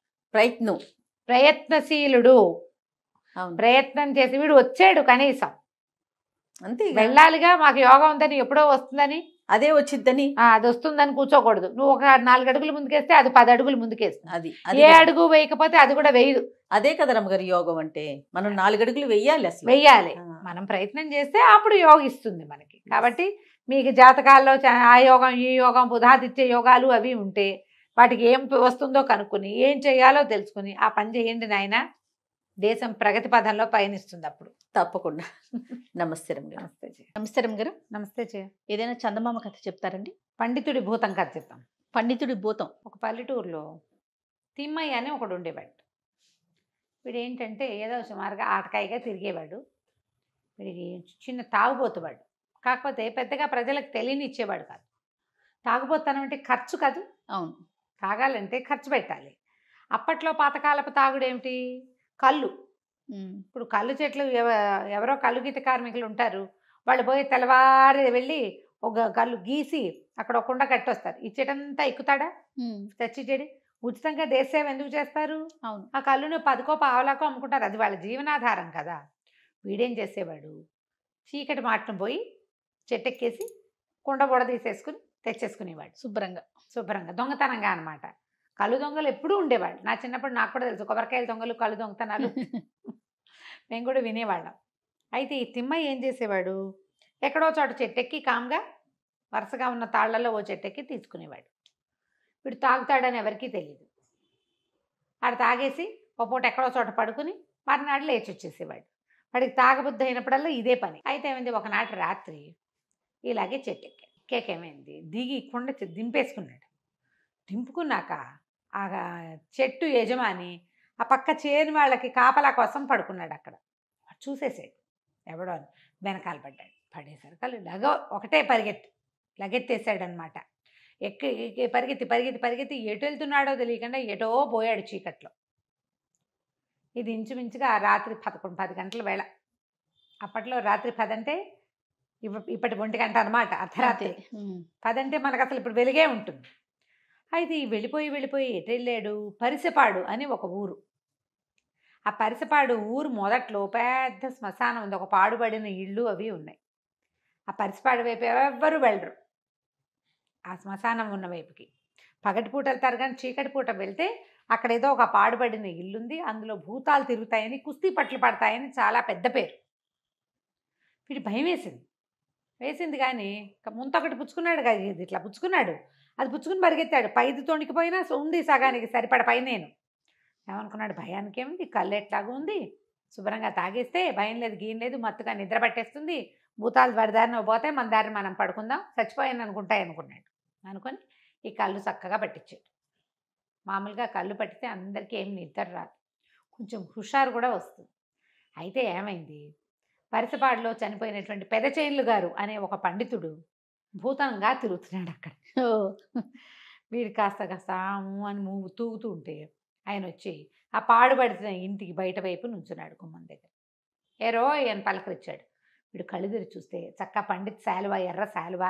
ప్రయత్నశీలుడు, ప్రయత్నం చేసి వీడు వచ్చాడు కనీసం అంతే, వెళ్ళాలిగా, మాకు యోగం ఉందని ఎప్పుడో వస్తుందని అదే వచ్చిద్దని అది వస్తుందని కూర్చోకూడదు. నువ్వు ఒక 4 అడుగులు ముందుకేస్తే అది 10 అడుగులు ముందుకేస్తుంది. ఏ అడుగు వేయకపోతే అది కూడా వేయదు. అదే కదా రమ్మగారు యోగం అంటే, మనం 4 అడుగులు వెయ్యాలి, అసలు వెయ్యాలి. మనం ప్రయత్నం చేస్తే అప్పుడు యోగిస్తుంది మనకి. కాబట్టి మీకు జాతకాల్లో ఆ యోగం ఈ యోగం బుధాదిత్య యోగాలు అవి ఉంటే వాటికి ఏం వస్తుందో కనుక్కొని ఏం చేయాలో తెలుసుకుని ఆ పని చేయండి నాయన, దేశం ప్రగతి పథంలో పయనిస్తుంది అప్పుడు. తప్పకుండా. నమస్తే రమ్మగారు. నమస్తే రమ్మగారు. నమస్తే జయ. ఏదైనా చందమామ కథ చెప్తారండి? పండితుడి భూతం కథ చెప్తాం. పండితుడి భూతం. ఒక పల్లెటూరులో తిమ్మయ్య అని ఒకడు ఉండేవాడు. వీడు ఏంటంటే ఏదో సుమారుగా ఆటకాయగా తిరిగేవాడు. వీడికి చిన్న తాగుబోతువాడు, కాకపోతే పెద్దగా ప్రజలకు తెలియనిచ్చేవాడు కాదు. తాగుబోతనం అంటే ఖర్చు కాదు. అవును, తాగాలంటే ఖర్చు పెట్టాలి. అప్పట్లో పాతకాలపు తాగుడు ఏమిటి? కళ్ళు. ఇప్పుడు కళ్ళు చెట్లు ఎవరో కళ్ళు గీత కార్మికులు ఉంటారు, వాళ్ళు పోయి తెల్లవారి వెళ్ళి ఒక కళ్ళు గీసి అక్కడ ఒక కుండ కట్టొస్తారు. ఇచ్చేటంతా ఎక్కుతాడా? తెచ్చిచ్చేది. ఉచితంగా దేశసేవ ఎందుకు చేస్తారు? అవును. ఆ కళ్ళును 10కో పావలాకో అమ్ముకుంటారు, అది వాళ్ళ జీవనాధారం కదా. వీడేం చేసేవాడు, చీకటి మాటను పోయి చెట్టెక్కేసి కుండ బుడ తీసేసుకుని తెచ్చేసుకునేవాడు శుభ్రంగా దొంగతనంగా అనమాట. కళ్ళు దొంగలు ఎప్పుడూ ఉండేవాడు. నా చిన్నప్పుడు నాకు కూడా తెలుసు, కొబ్బరికాయల దొంగలు, కళ్ళు దొంగతనాలు మేము కూడా వినేవాళ్ళం. అయితే ఈ తిమ్మయ్య ఏం చేసేవాడు, ఎక్కడో చోట చెట్టెక్కి కామ్గా వరుసగా ఉన్న తాళ్లలో ఓ చెట్టెక్కి తీసుకునేవాడు. వీడు తాగుతాడని ఎవరికీ తెలియదు. ఆడు తాగేసి ఒక పూట ఎక్కడో చోట పడుకుని మర్నాడు లేచి వచ్చేసేవాడు. వాడికి తాగబుద్ధి అయినప్పుడల్లా ఇదే పని. అయితే ఏమైంది, ఒకనాటి రాత్రి ఇలాగే చెట్టెక్కేమైంది, దిగి కుండ దింపేసుకున్నాడు. దింపుకున్నాక ఆ చెట్టు యజమాని ఆ పక్క చేను వాళ్ళకి కాపలా కోసం పడుకున్నాడు. అక్కడ చూసేసాడు, ఎవడో అని వెనకాల పడేసరికి ఒకటే లగెత్తేసాడనమాట. పరిగెత్తి ఎటు వెళ్తున్నాడో తెలియకుండా ఎటో పోయాడు చీకట్లో. ఇది ఇంచుమించుగా రాత్రి 11-10 గంటల వేళ. అప్పట్లో రాత్రి 10 అంటే ఇప్పటి 1 గంట అనమాట, అర్ధరాత్రి. 10 అంటే మనకు అసలు ఇప్పుడు వెలుగే ఉంటుంది. అయితే వెళ్ళిపోయి ఎటు వెళ్ళాడు, పరిసెపాడు అని ఒక ఊరు. ఆ పరిసపాడు ఊరు మొదట్లో పెద్ద శ్మశానం ఉంది, ఒక పాడుపడిన ఇళ్ళు అవి ఉన్నాయి. ఆ పరిసపాడు వైపు ఎవ్వరూ వెళ్ళరు, ఆ శ్మశానం ఉన్న వైపుకి. పగటిపూట వెళ్తారు, కానీ చీకటి పూట వెళ్తే అక్కడ ఏదో ఒక పాడుపడిన ఇల్లుంది, అందులో భూతాలు తిరుగుతాయని, కుస్తీ పట్లు పడతాయని చాలా పెద్ద పేరు. వీడి భయం వేసింది కానీ ముంతొకటి పుచ్చుకున్నాడు కదా, ఇది ఇట్లా పుచ్చుకున్నాడు, అది పుచ్చుకుని పరిగెత్తాడు. పైది తొణికిపోయినా ఉంది సగానికి సరిపడ పై. నేను ఏమనుకున్నాడు, భయానికి ఏముంది, కళ్ళు ఎట్లాగా ఉంది, శుభ్రంగా తాగేస్తే భయం లేదు, గీయం లేదు, మత్తుగా నిద్ర పట్టేస్తుంది, భూతాలు వరదారిన పోతే మన దారిని మనం పడుకుందాం, చచ్చిపోయాను అనుకున్నాడు. అనుకొని ఈ కళ్ళు చక్కగా పట్టించాడు. మామూలుగా కళ్ళు పట్టితే అందరికీ ఏం నిద్ర రాదు, కొంచెం హుషారు కూడా వస్తుంది. అయితే ఏమైంది, పరిసపాడులో చనిపోయినటువంటి పెదచేన్లు గారు అనే ఒక పండితుడు భూతంగా తిరుగుతున్నాడు అక్కడ. వీడు కాస్త అని తూగుతూ ఉంటే ఆయన వచ్చి ఆ పాడుపడిన ఇంటికి బయట వైపు నుంచున్నాడు గుమ్మం దగ్గర. ఏరో ఆయన పలకరించాడు. వీడు కళ్ళు తెరిచి చూస్తే చక్క పండిత్ శాలువా, ఎర్ర శాలువా,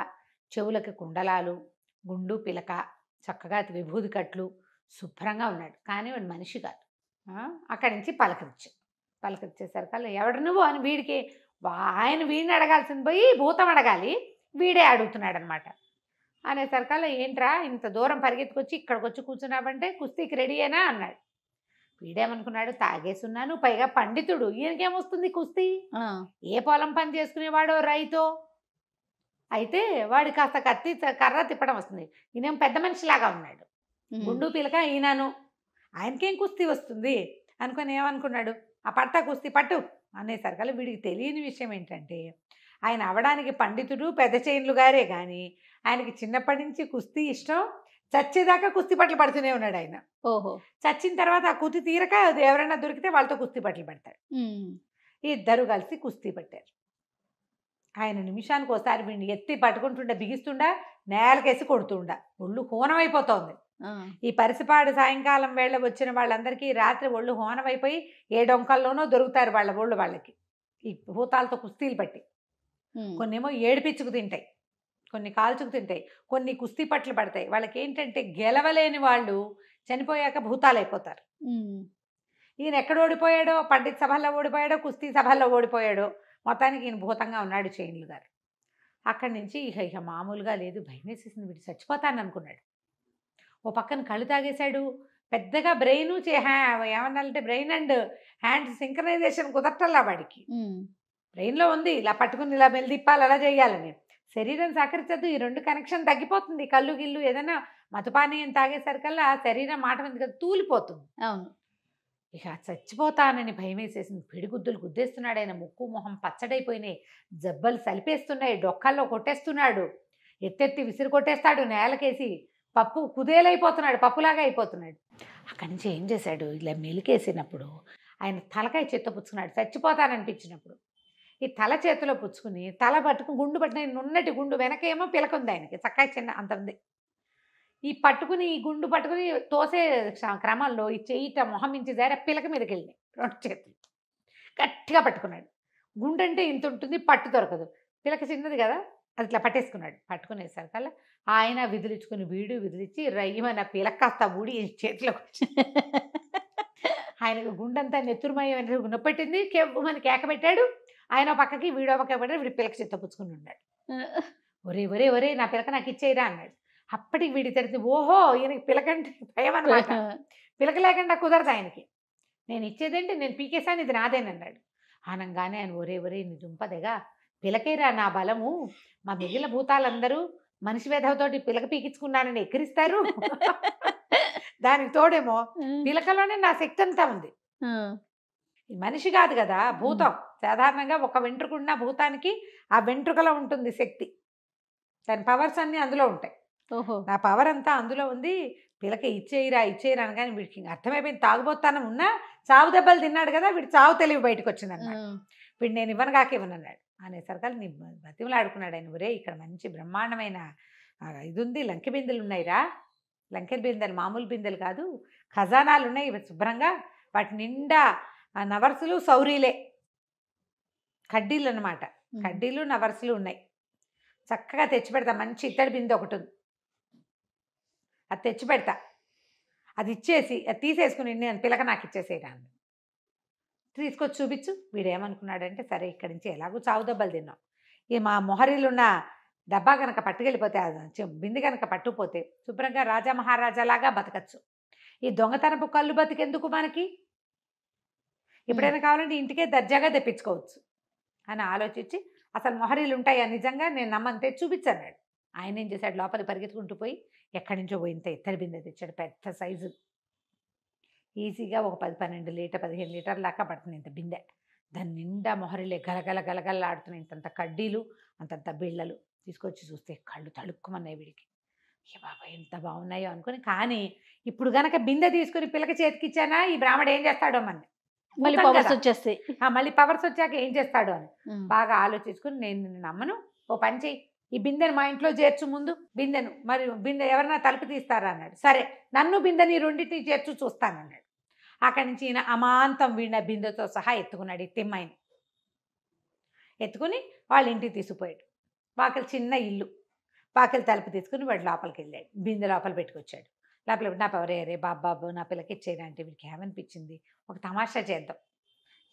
చెవులకి కుండలాలు, గుండు పిలక, చక్కగా విభూది కట్లు, శుభ్రంగా ఉన్నాడు. కానీ వాడు మనిషి కాదు. అక్కడి నుంచి పలకరించేసరికల్లా ఎవడు నువ్వు అని వీడికి, ఆయన వీడిని అడగాల్సింది పోయి భూతం అడగాలి, వీడే అడుగుతున్నాడు అనమాట. అనేసరికల్లా ఏంట్రా ఇంత దూరం పరిగెత్తుకొచ్చి ఇక్కడికి వచ్చి కూర్చున్నావంటే కుస్తీకి రెడీ అయినా అన్నాడు. వీడేమనుకున్నాడు, తాగేసున్నాను, పైగా పండితుడు, ఈయనకేమొస్తుంది కుస్తీ, ఏ పొలం పని చేసుకునేవాడో రైతో. అయితే వాడి కాస్త కర్ర తిప్పడం వస్తుంది, ఈయనేం పెద్ద మనిషిలాగా ఉన్నాడు, గుండు పిలక ఈయనను, ఆయనకేం కుస్తీ వస్తుంది అనుకుని ఏమనుకున్నాడు, ఆ పడతా కుస్తీ పట్టు అనేసరికల్లా వీడికి తెలియని విషయం ఏంటంటే, ఆయన అవడానికి పండితుడు పెద్ద చేన్లు గారే కానీ ఆయనకి చిన్నప్పటి నుంచి కుస్తీ ఇష్టం, చచ్చేదాకా కుస్తీ పట్లు పడుతూనే ఉన్నాడు ఆయన. చచ్చిన తర్వాత ఆ కుస్తీ తీరక ఎవరైనా దొరికితే వాళ్ళతో కుస్తీ పట్లు పడతాడు. ఇద్దరు కలిసి కుస్తీ పట్టారు. ఆయన నిమిషానికి ఒకసారి వీడిని ఎత్తి పట్టుకుంటుండా, బిగిస్తుండా, నేలకేసి కొడుతుండా, ఒళ్ళు హోనమైపోతోంది. ఈ పరిసిపాడు సాయంకాలం వేళ వచ్చిన వాళ్ళందరికీ రాత్రి ఒళ్ళు హోనమైపోయి ఏ డొంకల్లోనో దొరుకుతారు వాళ్ళ ఒళ్ళు వాళ్ళకి, ఈ భూతాలతో కుస్తీలు పట్టి. కొన్నేమో ఏడిపిచ్చుకు తింటాయి, కొన్ని కాల్చుకు తింటాయి, కొన్ని కుస్తీ పట్లు పడతాయి. వాళ్ళకి ఏంటంటే గెలవలేని వాళ్ళు చనిపోయాక భూతాలు అయిపోతారు. ఈయన ఎక్కడ ఓడిపోయాడో, పండిత్ సభల్లో ఓడిపోయాడో, కుస్తీ సభల్లో ఓడిపోయాడో, మొత్తానికి ఈయన భూతంగా ఉన్నాడు చేన్లు గారు. అక్కడి నుంచి ఇక మామూలుగా లేదు, భయం వేసేసింది, వీడు చచ్చిపోతాను అనుకున్నాడు. ఓ పక్కన కళ్ళు తాగేశాడు, పెద్దగా బ్రెయిన్ ఏమన్నాలంటే బ్రెయిన్ అండ్ హ్యాండ్ సింక్రనైజేషన్ కుదరటల్లా వాడికి. బ్రెయిన్లో ఉంది ఇలా పట్టుకుని ఇలా మెల్లిప్పాలి, అలా చేయాలని, శరీరం సహకరించద్దు, ఈ రెండు కనెక్షన్ తగ్గిపోతుంది. కళ్ళు గిల్లు ఏదైనా మతుపానీయం తాగేసరికల్లా శరీరం మాట మీద కదా తూలిపోతుంది. అవును. ఇక చచ్చిపోతానని భయం వేసేసింది. పిడిగుద్దులు గుద్దేస్తున్నాడు ఆయన, ముక్కు మొహం పచ్చడైపోయినాయి, జబ్బలు సలిపేస్తున్నాయి, డొక్కల్లో కొట్టేస్తున్నాడు, ఎత్తెత్తి విసిరి కొట్టేస్తాడు నేలకేసి, పప్పు కుదేలైపోతున్నాడు, పప్పులాగా అయిపోతున్నాడు. అక్కడి నుంచి ఏం చేశాడు, ఇలా మెలికేసినప్పుడు ఆయన తలకాయ చేత్తో పుచ్చుకున్నాడు, చచ్చిపోతాననిపించినప్పుడు. ఈ తల చేతిలో పుచ్చుకుని తల పట్టుకుని గుండు పట్టిన నున్నటి గుండు, వెనకేమో పిలకుంది ఆయనకి, చక్కాయ చిన్న అంత ఉంది. ఈ పట్టుకుని ఈ గుండు పట్టుకుని తోసే క్రమంలో ఈ చెయ్యిట మొహం నుంచి జారి పిలక మీదకి వెళ్ళినాయి 2 చేతులు. గట్టిగా పట్టుకున్నాడు. గుండు అంటే ఇంత ఉంటుంది, పట్టు దొరకదు. పిలక చిన్నది కదా, అది ఇట్లా పట్టేసుకున్నాడు. పట్టుకునేసరికల్లా ఆయన విదిలించుకుని వీడు విదిలించి రయ్యమైన పిలక కాస్త ఊడి చేతిలోకి వచ్చి ఆయనకు గుండంతా నెత్తురుమయం నొప్పెట్టింది. మన కేక పెట్టాడు. ఆయన పక్కకి వీడో పక్క పెట్టాడు. వీడి పిలక చిత్తపుచ్చుకుని ఉన్నాడు. ఒరే ఒరే ఒరే నా పిలక నాకు ఇచ్చేయరా అన్నాడు. అప్పటికి వీడి తెలిసింది, ఓహో ఈయనకి పిలకంటే భయం అనమాట. పిలక లేకుండా కుదరదు ఆయనకి. నేను ఇచ్చేదేంటి, నేను పీకేశాను, ఇది నాదేనన్నాడు. అనగానే ఆయన ఒరే ఒరే నీ దుంపదెగా, పిలకేరా నా బలము, మా మిగిలిన భూతాలందరూ మనిషి వేధవతోటి పిలక పీకించుకున్నానని ఎక్కిరిస్తారు. దానికి తోడేమో పిలకలోనే నా శక్తి అంతా ఉంది. మనిషి కాదు కదా, భూతం. సాధారణంగా ఒక వెంట్రుకున్న భూతానికి ఆ వెంట్రుకలో ఉంటుంది శక్తి. దాని పవర్స్ అన్నీ అందులో ఉంటాయి. నా పవర్ అంతా అందులో ఉంది. పిలక ఇచ్చేయిరా ఇచ్చేయిరా అనగానే వీడికి అర్థమైపోయింది. తాగుబోతానం ఉన్నా చావు దెబ్బలు తిన్నాడు కదా, వీడు చావు తెలివి బయటకు వచ్చిందన్నాడు. వీడు నేను ఇవ్వను కాక ఇవ్వనన్నాడు. అనేసరికి నీ బతిమలు ఆడుకున్నాడు ఆయన. ఒరే ఇక్కడ మంచి బ్రహ్మాండమైన ఇది ఉంది, లంకె బిందెలు ఉన్నాయిరా. లంకె బిందెలు మామూలు బిందెలు కాదు, ఖజానాలు ఉన్నాయి శుభ్రంగా. వాటి నిండా నవర్సులు సౌరీలే, కడ్డీలు అనమాట. కడ్డీలు నవర్సులు ఉన్నాయి. చక్కగా తెచ్చి పెడతా. మంచి ఇత్తడి బిందె ఒకటి ఉంది, అది తెచ్చి పెడతా. అది ఇచ్చేసి అది తీసేసుకుని నేను పిలక నాకు ఇచ్చేసేయరా. తీసుకొచ్చి చూపించు. వీడేమనుకున్నాడంటే, సరే ఇక్కడి నుంచి ఎలాగో చావు దెబ్బలు తిన్నాం, ఈ మా మొహరీలు ఉన్న డబ్బా కనుక పట్టుకెళ్ళిపోతే, బిందె కనుక పట్టుకుపోతే శుభ్రంగా రాజా మహారాజాలాగా బతకచ్చు. ఈ దొంగతనపు కళ్ళు బతికెందుకు మనకి, ఎప్పుడైనా కావాలంటే ఇంటికే దర్జాగా తెప్పించుకోవచ్చు అని ఆలోచించి, అసలు మొహరీలు ఉంటాయా నిజంగా, నేను నమ్మంతే చూపించన్నాడు. ఆయన ఏం చేశాడు, లోపలి పరిగెత్తుకుంటూ పోయి ఎక్కడి నుంచో పోయింత ఇత్తడి బిందె తెచ్చాడు, పెద్ద సైజు. ఈజీగా ఒక 10-12 లీటర్ 15 లీటర్ల దాకా పడుతుంది ఇంత బిందె. దాని నిండా మొహరీలే గలగల గలగల ఆడుతున్నాయి. ఇంతంత కడ్డీలు, అంతంత బిళ్ళలు. తీసుకొచ్చి చూస్తే కళ్ళు తడుక్కుమన్నాయి వీడికి. ఏ బాబా ఎంత బాగున్నాయో అనుకుని. కానీ ఇప్పుడు గనక బిందె తీసుకుని పిల్లక చేతికి ఇచ్చానా, ఈ బ్రాహ్మడు ఏం చేస్తాడో మళ్ళీ మళ్ళీ పవర్స్ వచ్చేస్తాయి. మళ్ళీ పవర్స్ వచ్చాక ఏం చేస్తాడో అని బాగా ఆలోచించుకుని, నేను నిన్ను నమ్మను, ఓ పని చెయ్యి, ఈ బిందెను మా ఇంట్లో చేర్చు ముందు బిందెను, మరి బిందె ఎవరైనా తలుపు తీస్తారా అన్నాడు. సరే నన్ను బిందెని రెండింటిని చేర్చు చూస్తానన్నాడు. అక్కడి నుంచి ఈయన అమాంతం వీడిన బిందెతో సహా ఎత్తుకున్నాడు. ఈ తిమ్మాయిని ఎత్తుకుని వాళ్ళ ఇంటికి తీసుకుపోయాడు. వాకిలి చిన్న ఇల్లు, వాకిలి తలుపు తీసుకుని వాడు లోపలికి వెళ్ళాడు. బిందె లోపల పెట్టుకొచ్చాడు. లోపల నా పవరే రే బాబాబు నా పిల్లకి ఇచ్చేయరా అంటే వీడికి ఏమనిపించింది, ఒక తమాషా చేద్దాం.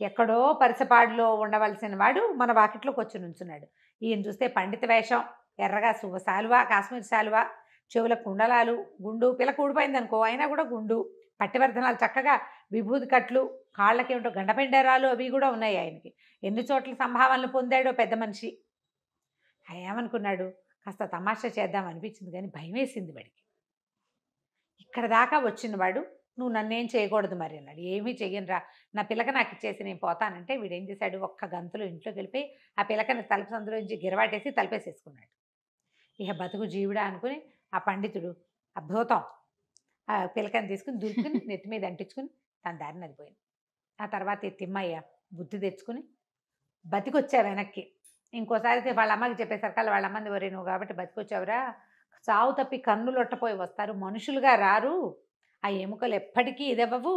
ఎక్కడో పరిసపాడులో ఉండవలసిన వాడు మన వాకిట్లోకి వచ్చి నుంచున్నాడు. ఈయన చూస్తే పండిత వేషం, ఎర్రగా శాలువా, కాశ్మీర్ శాలువా, చెవుల కుండలాలు, గుండు, పిల్ల కూడిపోయింది అనుకో అయినా కూడా గుండు, పట్టివర్ధనాలు, చక్కగా విభూతి కట్లు, కాళ్ళకి ఏమిటో గండపెండరాలు అవి కూడా ఉన్నాయి ఆయనకి. ఎన్ని చోట్ల సంభావనలు పొందాడో పెద్ద మనిషి. ఏమనుకున్నాడు, కాస్త తమాషా చేద్దాం అనిపించింది, కానీ భయం వేసింది వాడికి. ఇక్కడ దాకా వచ్చిన వాడు నువ్వు నన్నేం చేయకూడదు మరి అన్నాడు. ఏమీ చెయ్యనురా, నా పిల్లక నాకు ఇచ్చేసి నేను పోతానంటే వీడేం చేశాడు, ఒక్క గంతులో ఇంట్లోకి వెళ్ళిపోయి ఆ పిల్లకని తలుపు సందులోంచి గిరవాటేసి తలుపేసేసుకున్నాడు. ఇక బతుకు జీవుడా అనుకుని ఆ పండితుడు అద్భుతం ఆ పిల్లకని తీసుకుని దురుకుని నెత్తి మీద అంటించుకుని తన దారిని వెళ్ళిపోయింది. ఆ తర్వాత ఈ తిమ్మయ్య బుద్ధి తెచ్చుకుని బతికొచ్చా వెనక్కి. ఇంకోసారి వాళ్ళ అమ్మకి చెప్పేసరికల్లా వాళ్ళ అమ్మని, వరే నువ్వు కాబట్టి బతికొచ్చావురా, చావు తప్పి కన్నులు ఒట్టపోయి వస్తారు, మనుషులుగా రారు, ఆ ఎముకలు ఎప్పటికీ ఇదవ్వవు.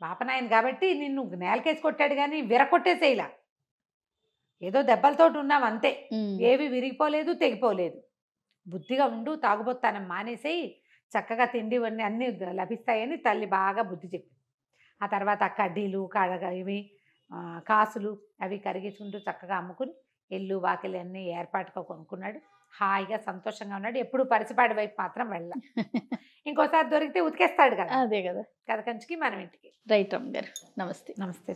బాపనాయన కాబట్టి నిన్ను నేలకేసి కొట్టాడు కానీ విరకొట్టేసేలా, ఏదో దెబ్బలతోటి ఉన్నావు అంతే, ఏవి విరిగిపోలేదు తెగిపోలేదు. బుద్ధిగా ఉండు, తాగుబోతానం మానేసేయి, చక్కగా తిండి అన్నీ లభిస్తాయని తల్లి బాగా బుద్ధి చెప్పింది. ఆ తర్వాత ఆ కడ్డీలు ఇవి కాసులు అవి కరిగించుకుంటూ చక్కగా అమ్ముకుని ఇల్లు వాకిలి అన్నీ ఏర్పాటుగా కొనుక్కున్నాడు. హాయిగా సంతోషంగా ఉన్నాడు. ఎప్పుడు పరిసిపాడి వైపు మాత్రం వెళ్ళ. ఇంకోసారి దొరికితే ఉతికేస్తాడు కదా, అదే కదా కథ కంచికి మనం ఇంటికి. రైట్ అమ్మ గారు, నమస్తే. నమస్తే.